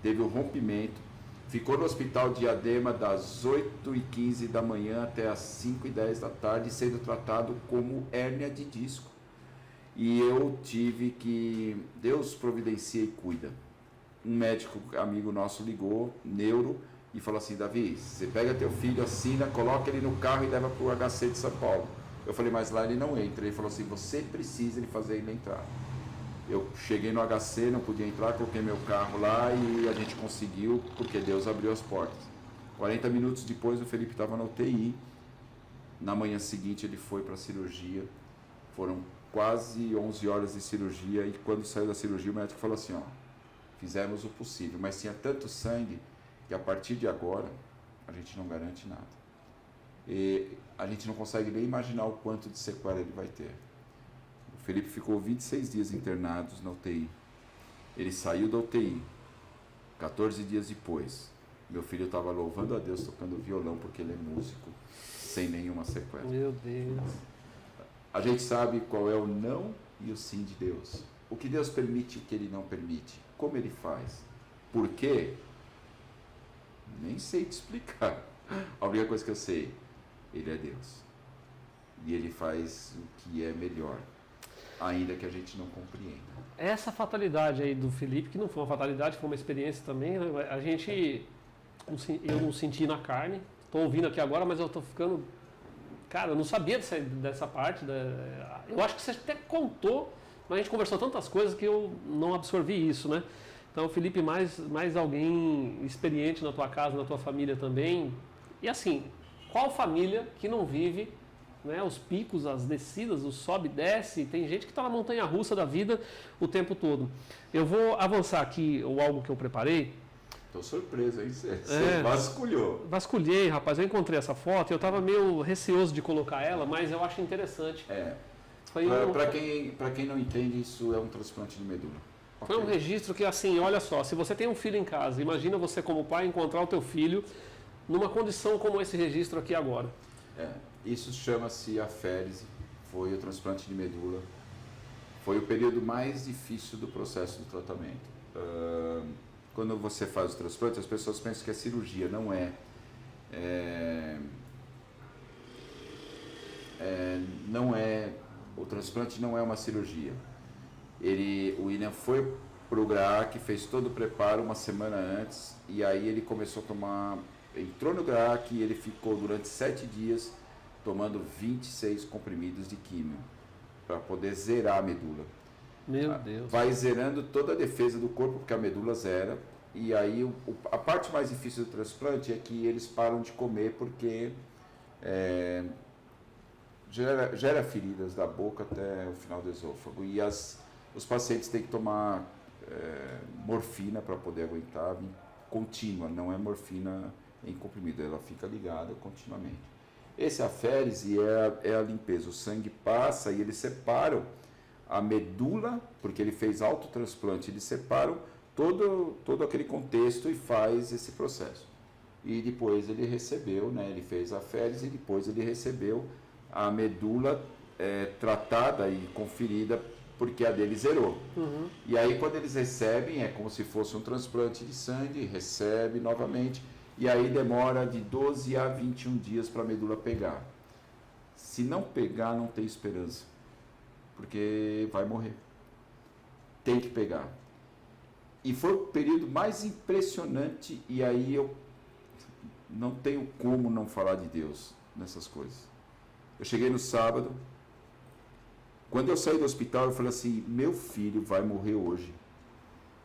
Speaker 2: teve um rompimento, ficou no hospital de Diadema das 8h15 da manhã até as 5h10 da tarde, sendo tratado como hérnia de disco. E eu tive que... Deus providencia e cuida. Um médico amigo nosso ligou, neuro, e falou assim: Davi, você pega teu filho, assina, coloca ele no carro e leva para o HC de São Paulo. Eu falei, mas lá ele não entra. Ele falou assim, você precisa de fazer ele entrar. Eu cheguei no HC, não podia entrar, coloquei meu carro lá e a gente conseguiu, porque Deus abriu as portas. 40 minutos depois o Felipe estava na UTI. Na manhã seguinte ele foi para a cirurgia. Foram quase 11 horas de cirurgia e quando saiu da cirurgia o médico falou assim, fizemos o possível, mas tinha tanto sangue que a partir de agora a gente não garante nada. E a gente não consegue nem imaginar o quanto de sequela ele vai ter. O Felipe ficou 26 dias internados na UTI. Ele saiu da UTI. 14 dias depois, meu filho estava louvando a Deus, tocando violão, porque ele é músico, sem nenhuma sequela.
Speaker 1: Meu Deus.
Speaker 2: A gente sabe qual é o não e o sim de Deus. O que Deus permite e o que Ele não permite. Como Ele faz. Por quê? Nem sei te explicar. A única coisa que eu sei, Ele é Deus. E Ele faz o que é melhor, ainda que a gente não compreenda.
Speaker 1: Essa fatalidade aí do Felipe, que não foi uma fatalidade, foi uma experiência também, eu não senti na carne, estou ouvindo aqui agora, mas eu estou ficando... Cara, eu não sabia dessa parte. Eu acho que você até contou, mas a gente conversou tantas coisas que eu não absorvi isso, né? Então, Felipe, mais alguém experiente na tua casa, na tua família também. E assim, qual família que não vive, né, os picos, as descidas, o sobe e desce? Tem gente que está na montanha-russa da vida o tempo todo. Eu vou avançar aqui algo que eu preparei.
Speaker 2: Estou surpreso, hein? Você vasculhou.
Speaker 1: Vasculhei, rapaz. Eu encontrei essa foto e eu estava meio receoso de colocar ela, mas eu acho interessante.
Speaker 2: Para quem não entende, isso é um transplante de medula.
Speaker 1: Foi um registro que, assim, olha só, se você tem um filho em casa, imagina você como pai encontrar o teu filho numa condição como esse registro aqui agora.
Speaker 2: Isso chama-se aférese, foi o transplante de medula. Foi o período mais difícil do processo do tratamento. Quando você faz o transplante, as pessoas pensam que é cirurgia, não é. Não é. O transplante não é uma cirurgia. O William foi para o GRAAC, fez todo o preparo uma semana antes, e aí ele começou a tomar, entrou no GRAAC e ele ficou durante 7 dias tomando 26 comprimidos de químio, para poder zerar a medula.
Speaker 1: Meu Deus.
Speaker 2: Vai zerando toda a defesa do corpo, porque a medula zera, e aí a parte mais difícil do transplante é que eles param de comer, porque gera feridas da boca até o final do esôfago, e os pacientes têm que tomar morfina para poder aguentar, contínua, não é morfina em comprimido, ela fica ligada continuamente. Esse aférese é a limpeza, o sangue passa e eles separam a medula, porque ele fez autotransplante, eles separam todo aquele contexto e faz esse processo. E depois ele recebeu, né, ele fez a aférese e depois ele recebeu a medula tratada e conferida, porque a dele zerou.
Speaker 1: Uhum.
Speaker 2: E aí quando eles recebem, é como se fosse um transplante de sangue, recebe novamente, e aí demora de 12 a 21 dias para a medula pegar. Se não pegar, não tem esperança, porque vai morrer. Tem que pegar. E foi o período mais impressionante, e aí eu não tenho como não falar de Deus nessas coisas. Eu cheguei no sábado, quando eu saí do hospital, eu falei assim, meu filho vai morrer hoje.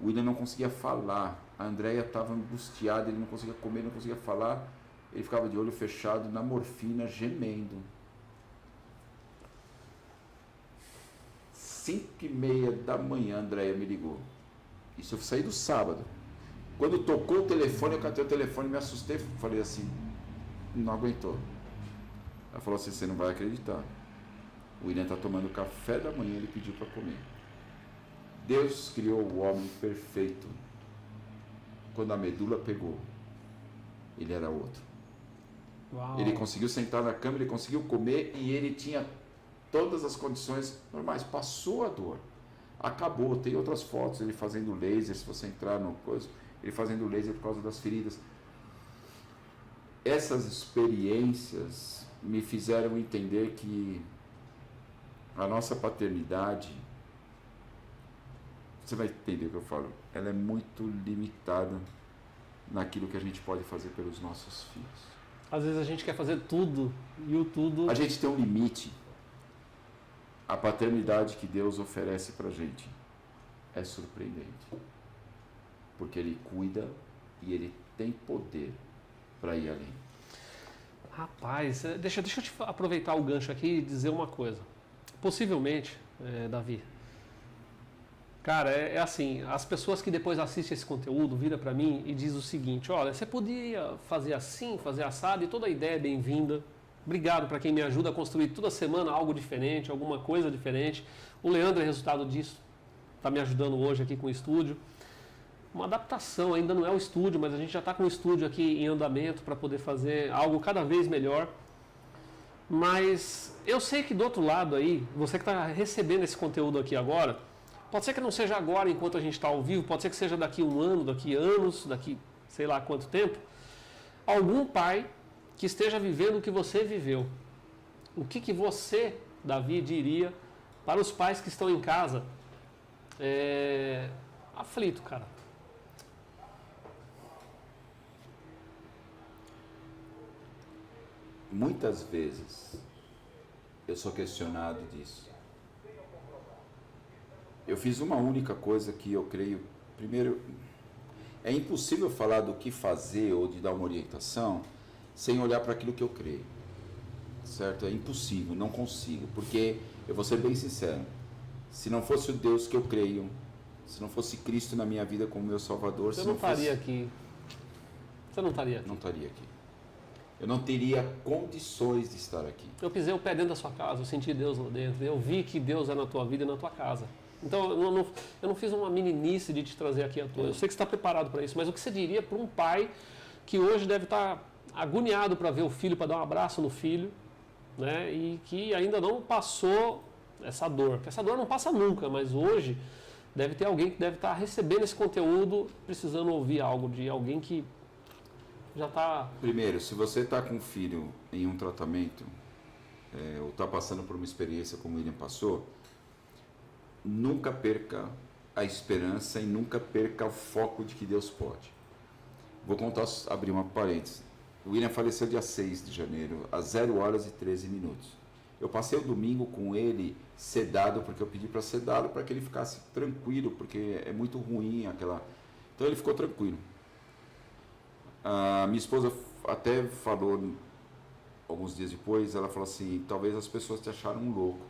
Speaker 2: O William não conseguia falar, a Andréia estava angustiada, ele não conseguia comer, não conseguia falar, ele ficava de olho fechado na morfina, gemendo. 5h30 da manhã, a Andréia me ligou. Isso eu saí do sábado. Quando tocou o telefone, eu catei o telefone, me assustei, falei assim, não aguentou. Ela falou assim, você não vai acreditar. O William está tomando café da manhã, ele pediu para comer. Deus criou o homem perfeito. Quando a medula pegou, ele era outro.
Speaker 1: Uau.
Speaker 2: Ele conseguiu sentar na cama, ele conseguiu comer e ele tinha todas as condições normais. Passou a dor. Acabou. Tem outras fotos, ele fazendo laser, se você entrar no coisa, ele fazendo laser por causa das feridas. Essas experiências me fizeram entender que a nossa paternidade, você vai entender o que eu falo, ela é muito limitada naquilo que a gente pode fazer pelos nossos filhos.
Speaker 1: Às vezes a gente quer fazer tudo e o tudo...
Speaker 2: A gente tem um limite. A paternidade que Deus oferece pra gente é surpreendente. Porque Ele cuida e Ele tem poder para ir além.
Speaker 1: Rapaz, deixa eu te aproveitar o gancho aqui e dizer uma coisa. Possivelmente, Davi, cara, assim, as pessoas que depois assistem esse conteúdo viram para mim e diz o seguinte, olha, você podia fazer assim, fazer assado, e toda a ideia é bem-vinda. Obrigado para quem me ajuda a construir toda semana algo diferente, alguma coisa diferente. O Leandro é resultado disso, está me ajudando hoje aqui com o estúdio. Uma adaptação, ainda não é o estúdio, mas a gente já está com o estúdio aqui em andamento para poder fazer algo cada vez melhor. Mas eu sei que do outro lado aí, você que está recebendo esse conteúdo aqui agora, pode ser que não seja agora enquanto a gente está ao vivo, pode ser que seja daqui um ano, daqui anos, daqui sei lá quanto tempo, algum pai que esteja vivendo o que você viveu, o que você, Davi, diria para os pais que estão em casa aflito, cara?
Speaker 2: Muitas vezes eu sou questionado disso. Eu fiz uma única coisa que eu creio. Primeiro, é impossível falar do que fazer ou de dar uma orientação sem olhar para aquilo que eu creio. Certo? É impossível, não consigo. Porque, eu vou ser bem sincero, se não fosse o Deus que eu creio, se não fosse Cristo na minha vida como meu Salvador...
Speaker 1: Você não estaria aqui. Você não estaria aqui.
Speaker 2: Não estaria aqui. Eu não teria condições de estar aqui.
Speaker 1: Eu pisei o pé dentro da sua casa, eu senti Deus lá dentro, eu vi que Deus é na tua vida e na tua casa. Então, eu não fiz uma meninice de te trazer aqui à toa. Eu sei que você está preparado para isso, mas o que você diria para um pai que hoje deve estar agoniado para ver o filho, para dar um abraço no filho, né? E que ainda não passou essa dor? Porque essa dor não passa nunca, mas hoje deve ter alguém que deve estar recebendo esse conteúdo, precisando ouvir algo de alguém que já está...
Speaker 2: Primeiro, se você está com um filho em um tratamento, ou está passando por uma experiência como o William passou, nunca perca a esperança e nunca perca o foco de que Deus pode. Vou abrir uma parêntese. O William faleceu dia 6 de janeiro, às 0 horas e 13 minutos. Eu passei o domingo com ele sedado, porque eu pedi para sedá-lo para que ele ficasse tranquilo, porque é muito ruim aquela... Então ele ficou tranquilo. A minha esposa até falou, alguns dias depois, ela falou assim, talvez as pessoas te acharam um louco.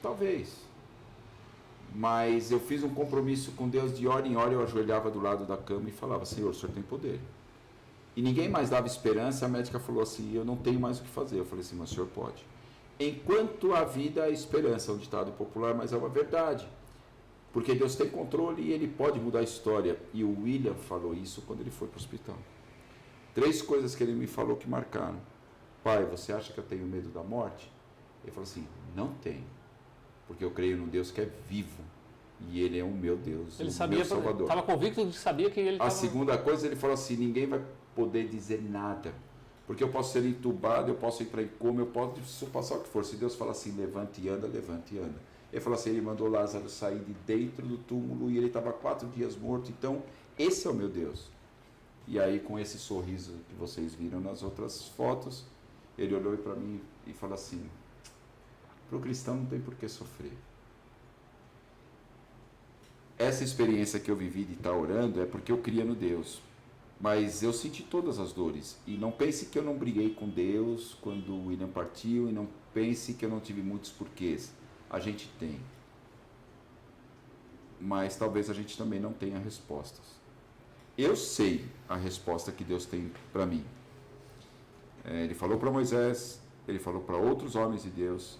Speaker 2: Talvez. Mas eu fiz um compromisso com Deus, de hora em hora eu ajoelhava do lado da cama e falava, Senhor, o Senhor tem poder. E ninguém mais dava esperança, a médica falou assim, eu não tenho mais o que fazer. Eu falei assim, mas o Senhor pode. Enquanto a vida há esperança, é um ditado popular, mas é uma verdade. Porque Deus tem controle e Ele pode mudar a história. E o William falou isso quando ele foi para o hospital. 3 coisas que ele me falou que marcaram. Pai, você acha que eu tenho medo da morte? Ele falou assim, não tenho. Porque eu creio num Deus que é vivo. E Ele é o meu Deus,
Speaker 1: Ele
Speaker 2: o
Speaker 1: sabia,
Speaker 2: meu Salvador.
Speaker 1: Estava convicto de que sabia que ele estava...
Speaker 2: A segunda coisa, ele falou assim, ninguém vai poder dizer nada. Porque eu posso ser entubado, eu posso entrar em coma, eu posso passar o que for. Se Deus fala assim, levante e anda, levante e anda. Ele falou assim, ele mandou Lázaro sair de dentro do túmulo e ele estava 4 dias morto. Então, esse é o meu Deus. E aí, com esse sorriso que vocês viram nas outras fotos, ele olhou para mim e falou assim, para o cristão não tem por que sofrer. Essa experiência que eu vivi de estar orando é porque eu cria no Deus. Mas eu senti todas as dores. E não pense que eu não briguei com Deus quando o William partiu, e não pense que eu não tive muitos porquês. A gente tem. Mas talvez a gente também não tenha respostas. Eu sei a resposta que Deus tem para mim. Ele falou para Moisés, ele falou para outros homens de Deus,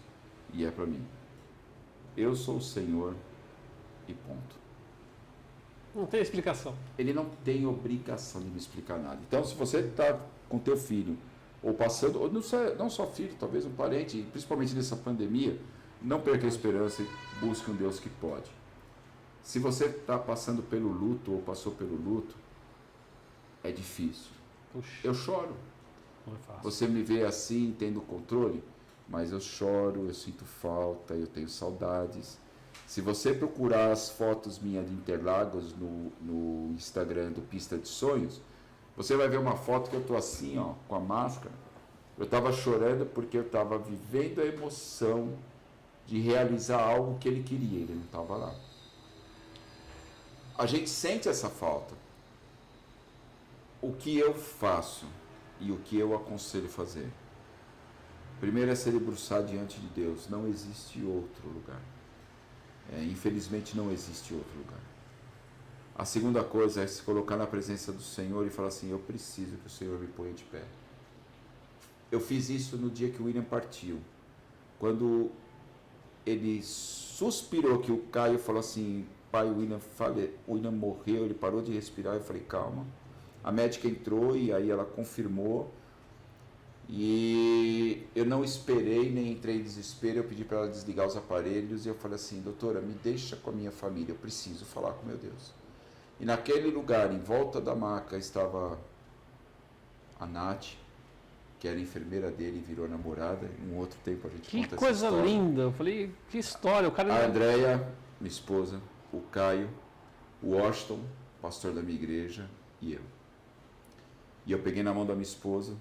Speaker 2: e é para mim. Eu sou o Senhor e ponto.
Speaker 1: Não tem explicação.
Speaker 2: Ele não tem obrigação de me explicar nada. Então, se você está com teu filho, ou passando, ou não só filho, talvez um parente, principalmente nessa pandemia, não perca a esperança e busque um Deus que pode. Se você está passando pelo luto, ou passou pelo luto, é difícil.
Speaker 1: Puxa,
Speaker 2: Eu choro.
Speaker 1: não é fácil.
Speaker 2: Você me vê assim, tendo controle, mas eu choro, eu sinto falta, eu tenho saudades. Se você procurar as fotos minhas de Interlagos no Instagram do Pista de Sonhos, você vai ver uma foto que eu estou assim, ó, com a máscara. Eu estava chorando porque eu estava vivendo a emoção de realizar algo que ele queria, ele não estava lá. A gente sente essa falta. O que eu faço e o que eu aconselho fazer? Primeiro é se debruçar diante de Deus, não existe outro lugar. Infelizmente não existe outro lugar. A segunda coisa é se colocar na presença do Senhor e falar assim, eu preciso que o Senhor me ponha de pé. Eu fiz isso no dia que o William partiu. Quando ele suspirou, que o Caio falou assim, pai, o William morreu, ele parou de respirar, eu falei, calma. A médica entrou e aí ela confirmou. E eu não esperei, nem entrei em desespero, eu pedi para ela desligar os aparelhos e eu falei assim, doutora, me deixa com a minha família, eu preciso falar com meu Deus. E naquele lugar, em volta da maca, estava a Nath, que era enfermeira dele e virou namorada. Em um outro tempo a gente
Speaker 1: Que
Speaker 2: conta
Speaker 1: coisa
Speaker 2: essa história.
Speaker 1: linda. Eu falei, que história. O cara
Speaker 2: A Andréia, minha esposa, o Caio, o Washington, pastor da minha igreja, e eu. E eu peguei na mão da minha esposa,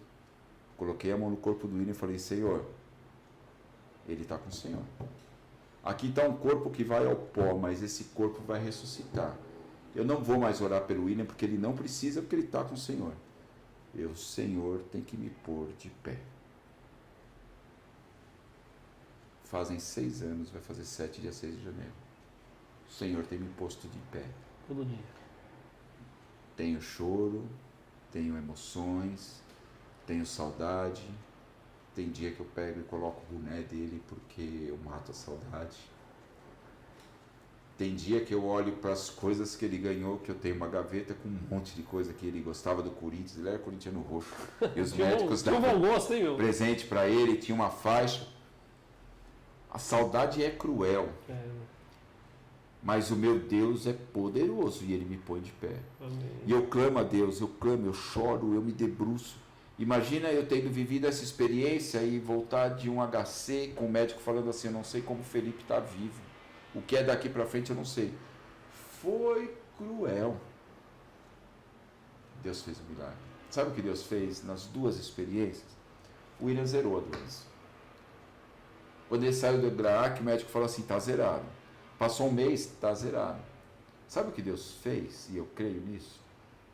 Speaker 2: coloquei a mão no corpo do William e falei, Senhor, ele está com o Senhor. Aqui está um corpo que vai ao pó, mas esse corpo vai ressuscitar. Eu não vou mais orar pelo William, porque ele não precisa, porque ele está com o Senhor. O Senhor tem que me pôr de pé. Fazem 6 anos, vai fazer 7 dia 6 de janeiro. O Senhor tem me posto de pé.
Speaker 1: Todo dia.
Speaker 2: Tenho choro, tenho emoções, tenho saudade. Tem dia que eu pego e coloco o boné dele porque eu mato a saudade. Tem dia que eu olho para as coisas que ele ganhou, que eu tenho uma gaveta com um monte de coisa que ele gostava do Corinthians. Ele era corintiano roxo. E os médicos davam presente para ele, tinha uma faixa. A saudade é cruel. Mas o meu Deus é poderoso e ele me põe de pé.
Speaker 1: Amém.
Speaker 2: E eu clamo a Deus, eu clamo, eu choro, eu me debruço. Imagina eu tendo vivido essa experiência e voltar de um HC com o médico falando assim, eu não sei como o Felipe está vivo. O que é daqui para frente eu não sei. Foi cruel. Deus fez um milagre. Sabe o que Deus fez nas 2 experiências? O William zerou a doença. Quando ele saiu do GRAAC, o médico falou assim, está zerado. Passou um mês, está zerado. Sabe o que Deus fez? E eu creio nisso.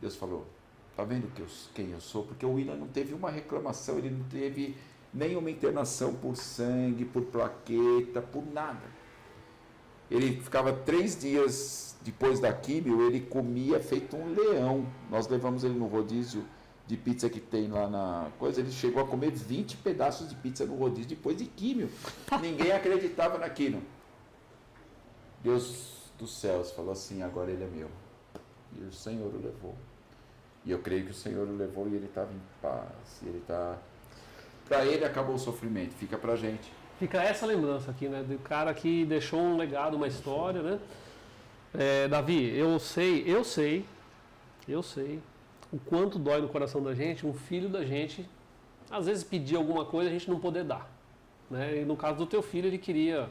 Speaker 2: Deus falou, está vendo quem eu sou? Porque o William não teve uma reclamação, ele não teve nenhuma internação por sangue, por plaqueta, por nada. Ele ficava 3 dias depois da químio, ele comia feito um leão. Nós levamos ele no rodízio de pizza que tem lá na coisa, ele chegou a comer 20 pedaços de pizza no rodízio depois de químio. Ninguém acreditava naquilo. Deus dos céus falou assim, agora ele é meu. E o Senhor o levou. E eu creio que o Senhor o levou e ele estava em paz. E ele está... Para ele acabou o sofrimento, fica para a gente.
Speaker 1: Fica essa lembrança aqui, né? Do cara que deixou um legado, uma história, né? Davi, eu sei o quanto dói no coração da gente, um filho da gente, às vezes pedir alguma coisa a gente não poder dar, né? E no caso do teu filho, ele queria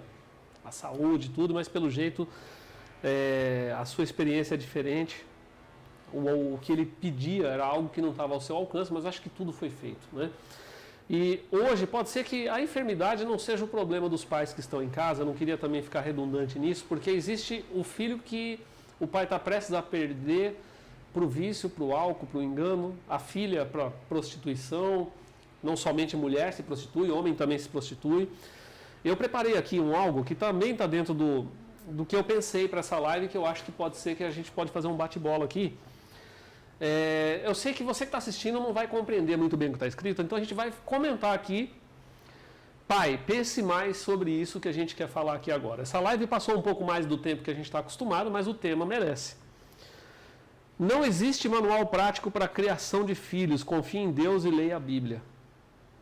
Speaker 1: a saúde e tudo, mas pelo jeito a sua experiência é diferente. O que ele pedia era algo que não estava ao seu alcance, mas acho que tudo foi feito, né? E hoje pode ser que a enfermidade não seja o problema dos pais que estão em casa, eu não queria também ficar redundante nisso, porque existe o filho que o pai está prestes a perder para o vício, para o álcool, para o engano, a filha para a prostituição, não somente mulher se prostitui, homem também se prostitui. Eu preparei aqui algo que também está dentro do que eu pensei para essa live, que eu acho que pode ser que a gente pode fazer um bate-bola aqui. Eu sei que você que está assistindo não vai compreender muito bem o que está escrito, então a gente vai comentar aqui. Pai, pense mais sobre isso que a gente quer falar aqui agora. Essa live passou um pouco mais do tempo que a gente está acostumado, mas o tema merece. Não existe manual prático para a criação de filhos. Confie em Deus e leia a Bíblia.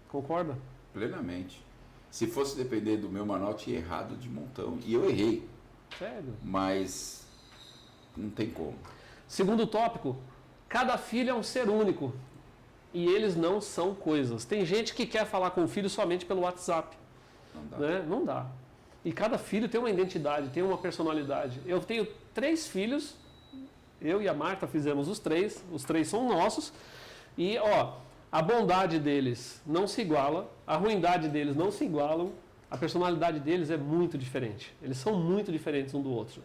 Speaker 1: Concorda?
Speaker 2: Plenamente. Se fosse depender do meu manual, tinha errado de montão. E eu errei.
Speaker 1: Sério?
Speaker 2: Mas não tem como.
Speaker 1: Segundo tópico, cada filho é um ser único. E eles não são coisas. Tem gente que quer falar com o filho somente pelo WhatsApp.
Speaker 2: Não dá.
Speaker 1: Né? Não dá. E cada filho tem uma identidade, tem uma personalidade. Eu tenho 3 filhos, eu e a Marta fizemos os 3 são nossos. E, a bondade deles não se iguala, a ruindade deles não se igualam, a personalidade deles é muito diferente. Eles são muito diferentes um do outro.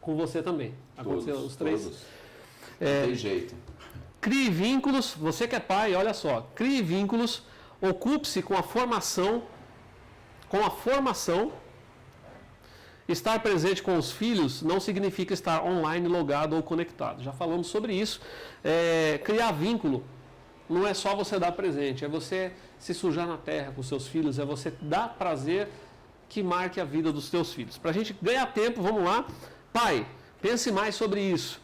Speaker 1: Com você também. Aconteceu os 3.
Speaker 2: Todos. Não tem jeito.
Speaker 1: Crie vínculos, você que é pai, olha só, crie vínculos, ocupe-se com a formação. Estar presente com os filhos não significa estar online, logado ou conectado. Já falamos sobre isso. Criar vínculo não é só você dar presente, é você se sujar na terra com seus filhos, é você dar prazer que marque a vida dos seus filhos. Para a gente ganhar tempo, vamos lá. Pai, pense mais sobre isso.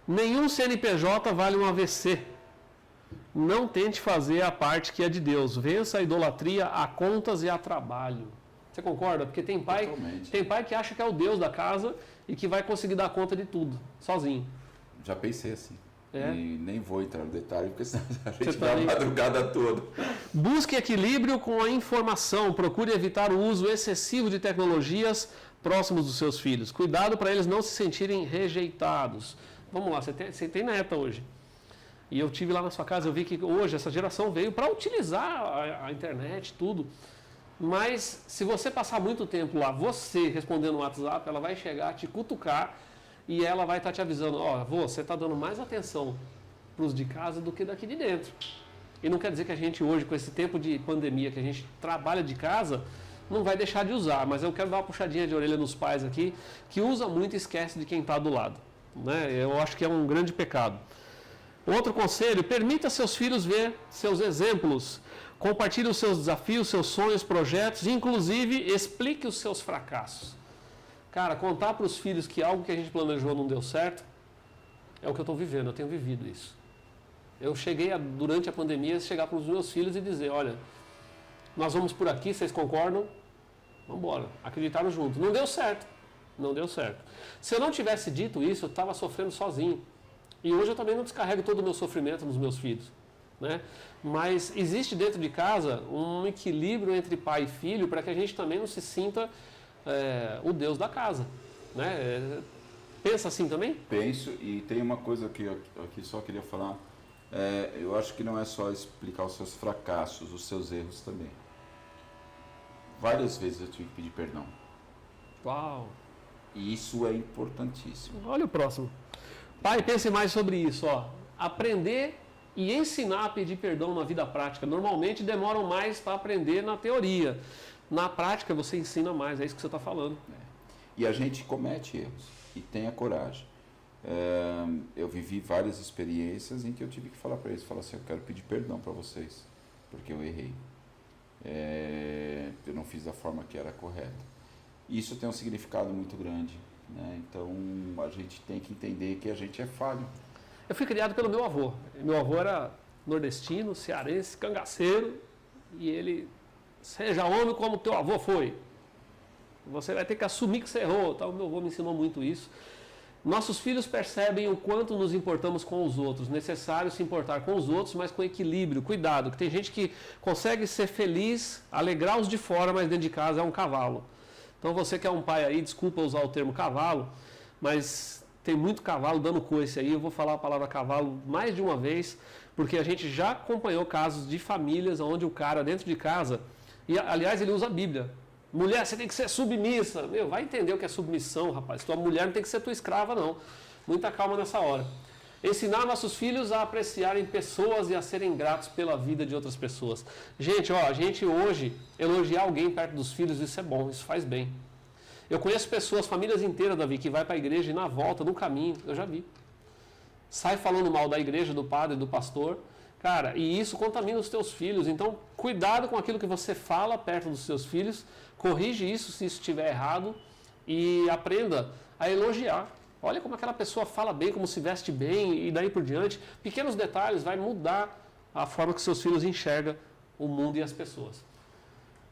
Speaker 1: Nenhum CNPJ vale um AVC. Não tente fazer a parte que é de Deus. Vença a idolatria a contas e a trabalho. Você concorda? Porque tem pai que acha que é o Deus da casa e que vai conseguir dar conta de tudo, sozinho.
Speaker 2: Já pensei assim. E nem vou entrar no detalhe, porque senão a gente
Speaker 1: tá
Speaker 2: vai a madrugada toda.
Speaker 1: Busque equilíbrio com a informação. Procure evitar o uso excessivo de tecnologias próximos dos seus filhos. Cuidado para eles não se sentirem rejeitados. Vamos lá, você tem neta hoje. E eu tive lá na sua casa, eu vi que hoje essa geração veio para utilizar a internet, tudo. Mas se você passar muito tempo lá, você respondendo no WhatsApp, ela vai chegar, te cutucar e ela vai estar te avisando, ó, você está dando mais atenção para os de casa do que daqui de dentro. E não quer dizer que a gente hoje, com esse tempo de pandemia, que a gente trabalha de casa, não vai deixar de usar. Mas eu quero dar uma puxadinha de orelha nos pais aqui, que usa muito e esquece de quem está do lado. Né? Eu acho que é um grande pecado. Outro conselho, permita seus filhos ver seus exemplos. Compartilhe os seus desafios, seus sonhos, projetos, inclusive explique os seus fracassos. Cara, contar para os filhos que algo que a gente planejou não deu certo, é o que eu estou vivendo, eu tenho vivido isso. Eu cheguei, durante a pandemia, a chegar para os meus filhos e dizer, olha, nós vamos por aqui, vocês concordam? Vamos embora. Acreditaram junto. Não deu certo. Não deu certo. Se eu não tivesse dito isso, eu estava sofrendo sozinho. E hoje eu também não descarrego todo o meu sofrimento nos meus filhos. Né? Mas existe dentro de casa um equilíbrio entre pai e filho para que a gente também não se sinta o Deus da casa. Né? Pensa assim também?
Speaker 2: Penso, e tem uma coisa que eu aqui só queria falar. Eu acho que não é só explicar os seus fracassos, os seus erros também. Várias vezes eu tive que pedir perdão.
Speaker 1: Uau!
Speaker 2: E isso é importantíssimo.
Speaker 1: Olha o próximo. Pai, pense mais sobre isso. Ó. Aprender e ensinar a pedir perdão na vida prática. Normalmente demoram mais para aprender na teoria. Na prática você ensina mais, é isso que você está falando.
Speaker 2: E a gente comete erros e tenha coragem. Eu vivi várias experiências em que eu tive que falar para eles, falar assim, eu quero pedir perdão para vocês, porque eu errei. Eu não fiz da forma que era correta. Isso tem um significado muito grande, né? Então a gente tem que entender que a gente é falho.
Speaker 1: Eu fui criado pelo meu avô. Meu avô era nordestino, cearense, cangaceiro, e ele, seja homem como teu avô foi. Você vai ter que assumir que você errou. Tá? O meu avô me ensinou muito isso. Nossos filhos percebem o quanto nos importamos com os outros. Necessário se importar com os outros, mas com equilíbrio. Cuidado, que tem gente que consegue ser feliz, alegrar os de fora, mas dentro de casa é um cavalo. Então você que é um pai aí, desculpa usar o termo cavalo, mas tem muito cavalo dando coice aí. Eu vou falar a palavra cavalo mais de uma vez, porque a gente já acompanhou casos de famílias onde o cara dentro de casa, e aliás ele usa a Bíblia. Mulher, você tem que ser submissa. Meu, vai entender o que é submissão, rapaz. Tua mulher não tem que ser tua escrava, não. Muita calma nessa hora. Ensinar nossos filhos a apreciarem pessoas e a serem gratos pela vida de outras pessoas. Gente, a gente hoje, elogiar alguém perto dos filhos, isso é bom, isso faz bem. Eu conheço pessoas, famílias inteiras, Davi, que vai para a igreja e na volta, no caminho, eu já vi. Sai falando mal da igreja, do padre, do pastor. Cara, e isso contamina os teus filhos. Então, cuidado com aquilo que você fala perto dos seus filhos. Corrige isso se isso estiver errado e aprenda a elogiar. Olha como aquela pessoa fala bem, como se veste bem e daí por diante. Pequenos detalhes vai mudar a forma que seus filhos enxergam o mundo e as pessoas.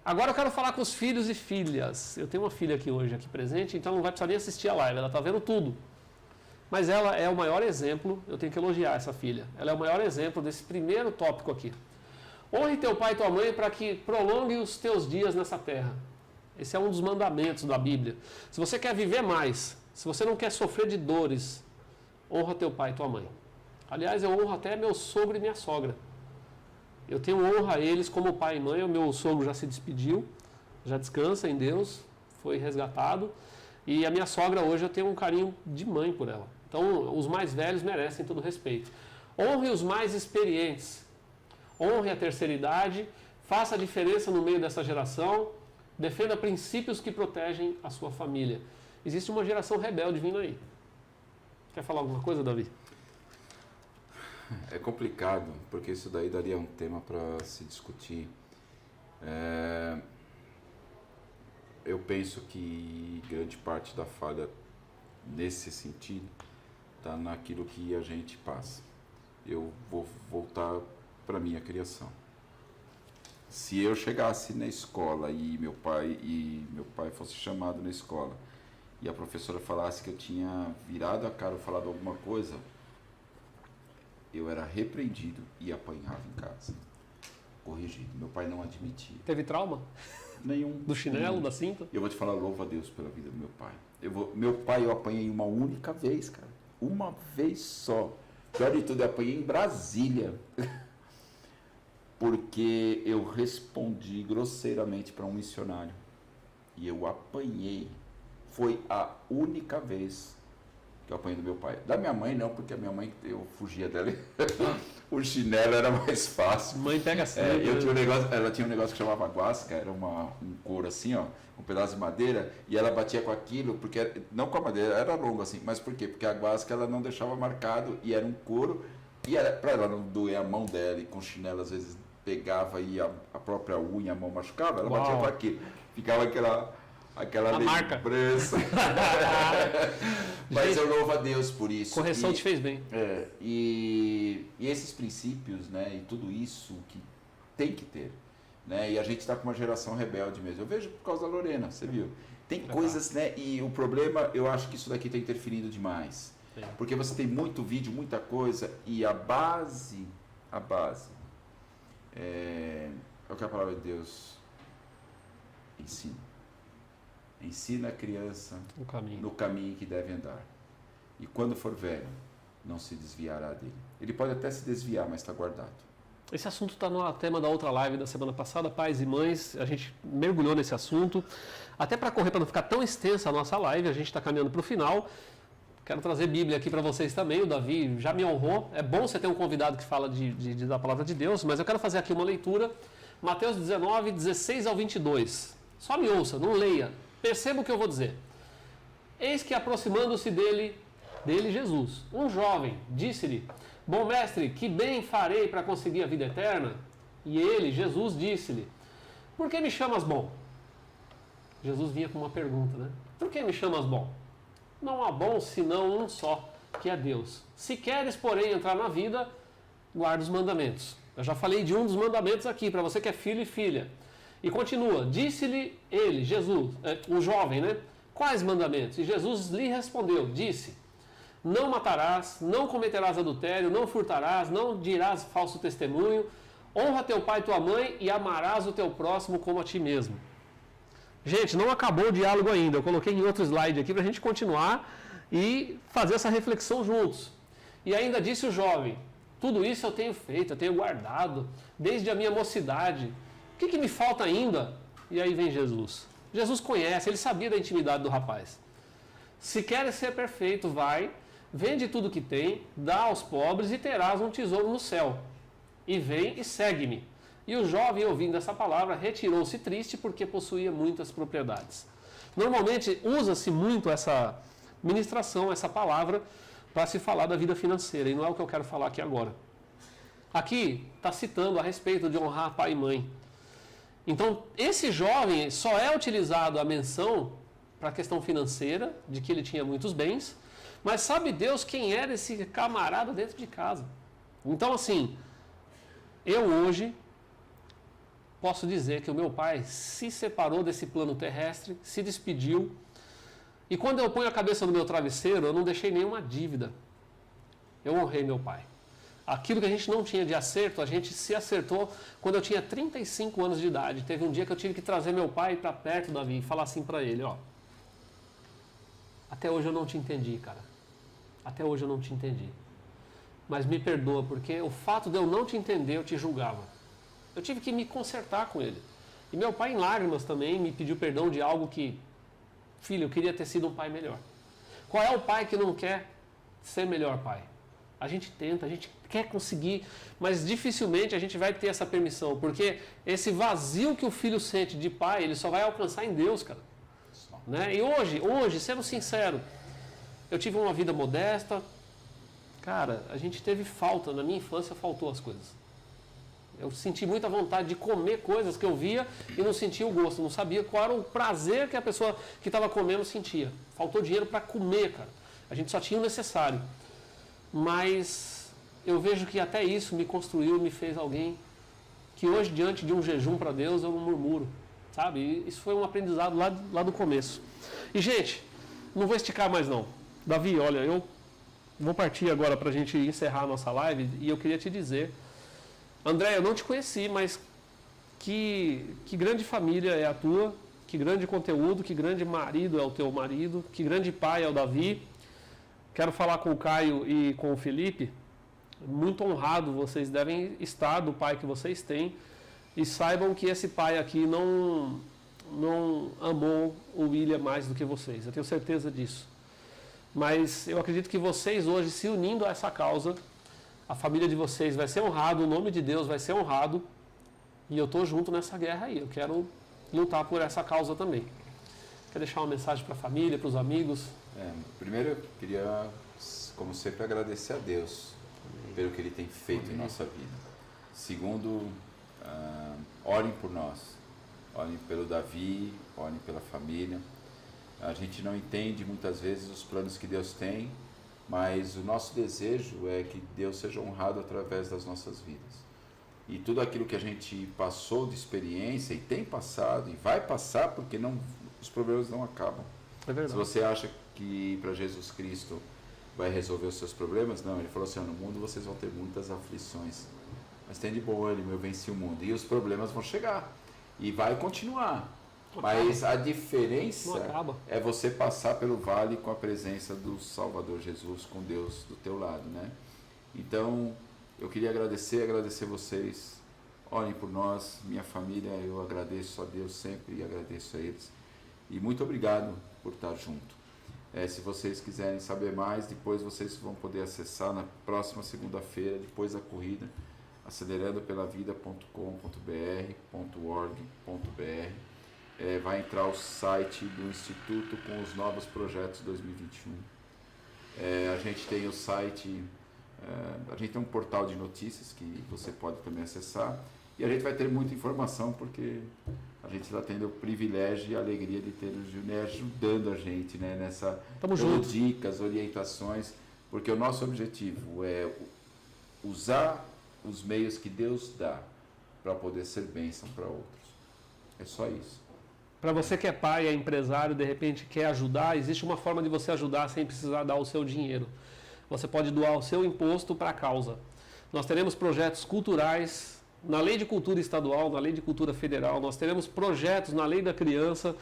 Speaker 1: Agora eu quero falar com os filhos e filhas. Eu tenho uma filha aqui hoje, aqui presente, então não vai precisar nem assistir a live, ela está vendo tudo. Mas ela é o maior exemplo, eu tenho que elogiar essa filha. Ela é o maior exemplo desse primeiro tópico aqui. Honre teu pai e tua mãe para que prolongue os teus dias nessa terra. Esse é um dos mandamentos da Bíblia. Se você quer viver mais, se você não quer sofrer de dores, honra teu pai e tua mãe. Aliás, eu honro até meu sogro e minha sogra. Eu tenho honra a eles como pai e mãe. O meu sogro já se despediu, já descansa em Deus, foi resgatado. E a minha sogra hoje eu tenho um carinho de mãe por ela. Então, os mais velhos merecem todo respeito. Honre os mais experientes. Honre a terceira idade. Faça a diferença no meio dessa geração. Defenda princípios que protegem a sua família. Existe uma geração rebelde vindo aí. Quer falar alguma coisa, Davi?
Speaker 2: É complicado, porque isso daí daria um tema para se discutir. Eu penso que grande parte da falha nesse sentido está naquilo que a gente passa. Eu vou voltar para a minha criação. Se eu chegasse na escola e meu pai fosse chamado na escola e a professora falasse que eu tinha virado a cara ou falado alguma coisa, eu era repreendido e apanhava em casa. Corrigido. Meu pai não admitia.
Speaker 1: Teve trauma?
Speaker 2: Nenhum.
Speaker 1: Do chinelo,
Speaker 2: nenhum.
Speaker 1: da cinta?
Speaker 2: Eu vou te falar, louvo a Deus pela vida do meu pai. Meu pai eu apanhei uma única vez, cara. Uma vez só. Pior de tudo, eu apanhei em Brasília. Porque eu respondi grosseiramente para um missionário. E eu apanhei. Foi a única vez que eu apanhei do meu pai. Da minha mãe não, porque a minha mãe, eu fugia dela. O chinelo era mais fácil.
Speaker 1: Mãe pega sempre.
Speaker 2: Ela tinha um negócio que chamava guasca, era um couro assim, ó, um pedaço de madeira, e ela batia com aquilo, porque não com a madeira, era longo assim, mas por quê? Porque a guasca ela não deixava marcado, e era um couro, e para ela não doer a mão dela, e com chinelo às vezes pegava e a própria unha, a mão machucava, ela batia com aquilo. Ficava aquela
Speaker 1: lembrança.
Speaker 2: Mas eu louvo a Deus por isso.
Speaker 1: Correção te fez bem.
Speaker 2: E esses princípios, né, e tudo isso que tem que ter, né, e a gente está com uma geração rebelde mesmo. Eu vejo por causa da Lorena, você viu? Tem coisas, né, e o problema, eu acho que isso daqui está interferindo demais. Porque você tem muito vídeo, muita coisa, e a base, é o que a palavra de Deus ensina. Ensina a criança no caminho que deve andar. E quando for velho, não se desviará dele. Ele pode até se desviar, mas está guardado.
Speaker 1: Esse assunto está no tema da outra live da semana passada, pais e mães. A gente mergulhou nesse assunto. Até para correr, para não ficar tão extensa a nossa live, a gente está caminhando para o final. Quero trazer Bíblia aqui para vocês também. O Davi já me honrou. É bom você ter um convidado que fala da palavra de Deus, mas eu quero fazer aqui uma leitura. Mateus 19, 16 ao 22. Só me ouça, não leia. Perceba o que eu vou dizer. Eis que aproximando-se dele Jesus, um jovem, disse-lhe: Bom mestre, que bem farei para conseguir a vida eterna? E ele, Jesus, disse-lhe: Por que me chamas bom? Jesus vinha com uma pergunta, né? Por que me chamas bom? Não há bom senão um só, que é Deus. Se queres, porém, entrar na vida, guarda os mandamentos. Eu já falei de um dos mandamentos aqui, para você que é filho e filha. E continua, disse-lhe ele, Jesus, o jovem, né? Quais mandamentos? E Jesus lhe respondeu, disse: Não matarás, não cometerás adultério, não furtarás, não dirás falso testemunho, honra teu pai e tua mãe e amarás o teu próximo como a ti mesmo. Gente, não acabou o diálogo ainda, eu coloquei em outro slide aqui para a gente continuar e fazer essa reflexão juntos. E ainda disse o jovem: Tudo isso eu tenho feito, eu tenho guardado desde a minha mocidade. O que me falta ainda? E aí vem Jesus. Jesus conhece, ele sabia da intimidade do rapaz. Se queres ser perfeito, vai, vende tudo que tem, dá aos pobres e terás um tesouro no céu. E vem e segue-me. E o jovem, ouvindo essa palavra, retirou-se triste porque possuía muitas propriedades. Normalmente usa-se muito essa ministração, essa palavra, para se falar da vida financeira. E não é o que eu quero falar aqui agora. Aqui está citando a respeito de honrar pai e mãe. Então, esse jovem só é utilizado a menção para a questão financeira, de que ele tinha muitos bens, mas sabe Deus quem era esse camarada dentro de casa. Então, assim, eu hoje posso dizer que o meu pai se separou desse plano terrestre, se despediu, e quando eu ponho a cabeça no meu travesseiro, eu não deixei nenhuma dívida. Eu honrei meu pai. Aquilo que a gente não tinha de acerto, a gente se acertou quando eu tinha 35 anos de idade. Teve um dia que eu tive que trazer meu pai para perto do Davi e falar assim para ele, ó. Até hoje eu não te entendi, cara. Até hoje eu não te entendi. Mas me perdoa, porque o fato de eu não te entender, eu te julgava. Eu tive que me consertar com ele. E meu pai, em lágrimas também, me pediu perdão de algo que, filho, eu queria ter sido um pai melhor. Qual é o pai que não quer ser melhor pai? A gente tenta, a gente quer conseguir, mas dificilmente a gente vai ter essa permissão, porque esse vazio que o filho sente de pai, ele só vai alcançar em Deus, cara. Né? E hoje, sendo sincero, eu tive uma vida modesta, cara, a gente teve falta, na minha infância faltou as coisas. Eu senti muita vontade de comer coisas que eu via e não sentia o gosto, não sabia qual era o prazer que a pessoa que estava comendo sentia. Faltou dinheiro para comer, cara. A gente só tinha o necessário. Mas eu vejo que até isso me construiu, me fez alguém que hoje, diante de um jejum para Deus, eu não murmuro, sabe? E isso foi um aprendizado lá do começo. E, gente, não vou esticar mais não. Davi, olha, eu vou partir agora para a gente encerrar a nossa live e eu queria te dizer, André, eu não te conheci, mas que grande família é a tua, que grande conteúdo, que grande marido é o teu marido, que grande pai é o Davi. Quero falar com o Caio e com o Felipe, muito honrado vocês devem estar do pai que vocês têm, e saibam que esse pai aqui não amou o William mais do que vocês, eu tenho certeza disso. Mas eu acredito que vocês hoje, se unindo a essa causa, a família de vocês vai ser honrada, o nome de Deus vai ser honrado, e eu estou junto nessa guerra aí, eu quero lutar por essa causa também. Quer deixar uma mensagem para a família, para os amigos?
Speaker 2: Primeiro, eu queria, como sempre, agradecer a Deus pelo que Ele tem feito em nossa vida. Segundo, orem por nós, orem pelo Davi, orem pela família. A gente não entende muitas vezes os planos que Deus tem, mas o nosso desejo é que Deus seja honrado através das nossas vidas. E tudo aquilo que a gente passou de experiência e tem passado e vai passar, porque os problemas não acabam.
Speaker 1: É verdade.
Speaker 2: Se você acha que para Jesus Cristo vai resolver os seus problemas, não, Ele falou assim, no mundo vocês vão ter muitas aflições, mas tem de bom ânimo, eu venci o mundo. E os problemas vão chegar e vai continuar. Mas a diferença é você passar pelo vale com a presença do Salvador Jesus, com Deus do teu lado, né? Então, eu queria agradecer vocês, orem por nós, minha família, eu agradeço a Deus sempre e agradeço a eles. E muito obrigado por estar junto. Se vocês quiserem saber mais, depois vocês vão poder acessar na próxima segunda-feira, depois da corrida, acelerandopelavida.com.br.org.br. Vai entrar o site do Instituto com os novos projetos 2021. A gente tem o site, a gente tem um portal de notícias que você pode também acessar, e a gente vai ter muita informação porque a gente está tendo o privilégio e a alegria de ter o Júnior ajudando a gente, né, nessa dicas, orientações, porque o nosso objetivo é usar os meios que Deus dá para poder ser bênção para outros. É só isso.
Speaker 1: Para você que é pai, é empresário, de repente quer ajudar, existe uma forma de você ajudar sem precisar dar o seu dinheiro. Você pode doar o seu imposto para a causa. Nós teremos projetos culturais na Lei de Cultura Estadual, na Lei de Cultura Federal, nós teremos projetos na Lei da Criança,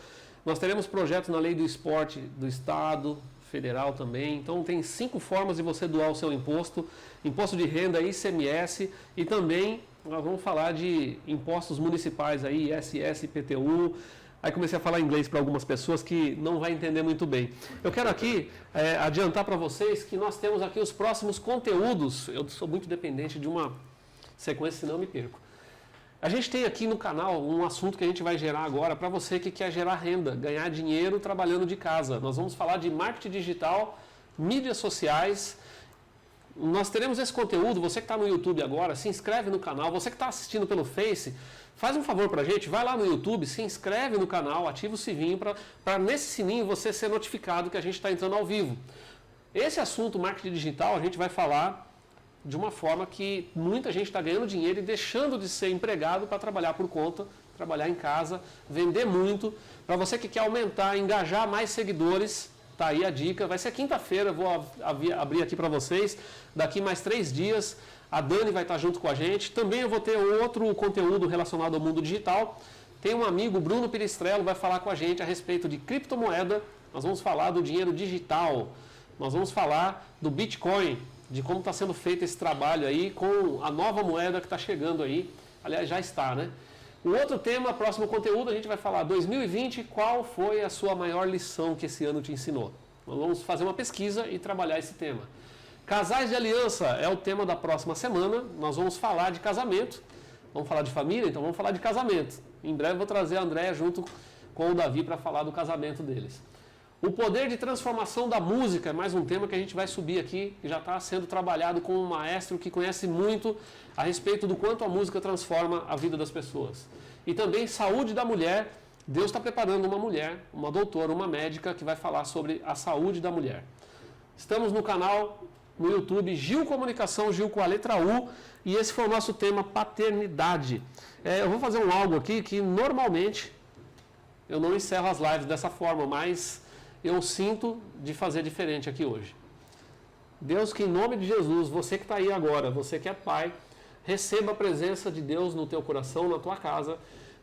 Speaker 1: nós teremos projetos na Lei do Esporte do Estado, Federal também. Então tem 5 formas de você doar o seu imposto: imposto de renda, ICMS, e também nós vamos falar de impostos municipais aí, ISS, IPTU. Aí comecei a falar inglês para algumas pessoas que não vai entender muito bem. Eu quero aqui adiantar para vocês que nós temos aqui os próximos conteúdos. Eu sou muito dependente de uma sequência, senão eu me perco. A gente tem aqui no canal um assunto que a gente vai gerar agora para você que quer gerar renda, ganhar dinheiro trabalhando de casa. Nós vamos falar de marketing digital, mídias sociais. Nós teremos esse conteúdo. Você que está no YouTube agora, se inscreve no canal. Você que está assistindo pelo Face, faz um favor para a gente, vai lá no YouTube, se inscreve no canal, ativa o sininho para nesse sininho você ser notificado que a gente está entrando ao vivo. Esse assunto, marketing digital, a gente vai falar de uma forma que muita gente está ganhando dinheiro e deixando de ser empregado para trabalhar por conta, trabalhar em casa, vender muito. Para você que quer aumentar, engajar mais seguidores, tá aí a dica. Vai ser quinta-feira, vou abrir aqui para vocês. Daqui mais 3 dias, a Dani vai estar junto com a gente. Também eu vou ter outro conteúdo relacionado ao mundo digital. Tem um amigo, Bruno Piristrello, vai falar com a gente a respeito de criptomoeda. Nós vamos falar do dinheiro digital. Nós vamos falar do Bitcoin, de como está sendo feito esse trabalho aí com a nova moeda que está chegando aí. Aliás, já está, né? O outro tema, próximo conteúdo, a gente vai falar 2020, qual foi a sua maior lição que esse ano te ensinou? Nós vamos fazer uma pesquisa e trabalhar esse tema. Casais de aliança é o tema da próxima semana. Nós vamos falar de casamento. Vamos falar de família, então vamos falar de casamento. Em breve eu vou trazer a Andréia junto com o Davi para falar do casamento deles. O poder de transformação da música é mais um tema que a gente vai subir aqui, que já está sendo trabalhado com um maestro que conhece muito a respeito do quanto a música transforma a vida das pessoas. E também saúde da mulher. Deus está preparando uma mulher, uma doutora, uma médica que vai falar sobre a saúde da mulher. Estamos no canal, no YouTube, Gil Comunicação, Gil com a letra U, e esse foi o nosso tema, paternidade. Eu vou fazer algo aqui que normalmente eu não encerro as lives dessa forma, mas eu sinto de fazer diferente aqui hoje. Deus, que em nome de Jesus, você que está aí agora, você que é pai, receba a presença de Deus no teu coração, na tua casa,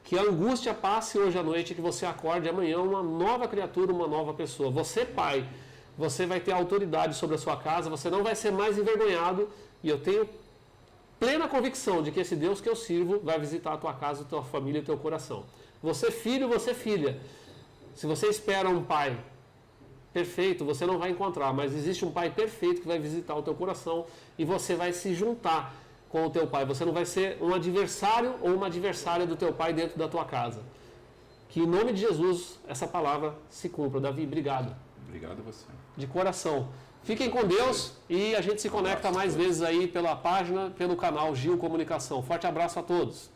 Speaker 1: que a angústia passe hoje à noite, que você acorde amanhã uma nova criatura, uma nova pessoa. Você, pai, você vai ter autoridade sobre a sua casa, você não vai ser mais envergonhado, e eu tenho plena convicção de que esse Deus que eu sirvo vai visitar a tua casa, a tua família e o teu coração. Você filho, você filha. Se você espera um pai perfeito, você não vai encontrar, mas existe um pai perfeito que vai visitar o teu coração e você vai se juntar com o teu pai. Você não vai ser um adversário ou uma adversária do teu pai dentro da tua casa. Que em nome de Jesus essa palavra se cumpra. Davi, obrigado.
Speaker 2: Obrigado a você.
Speaker 1: De coração. Fiquem com Deus e a gente se conecta mais vezes aí pela página, pelo canal Gil Comunicação. Forte abraço a todos.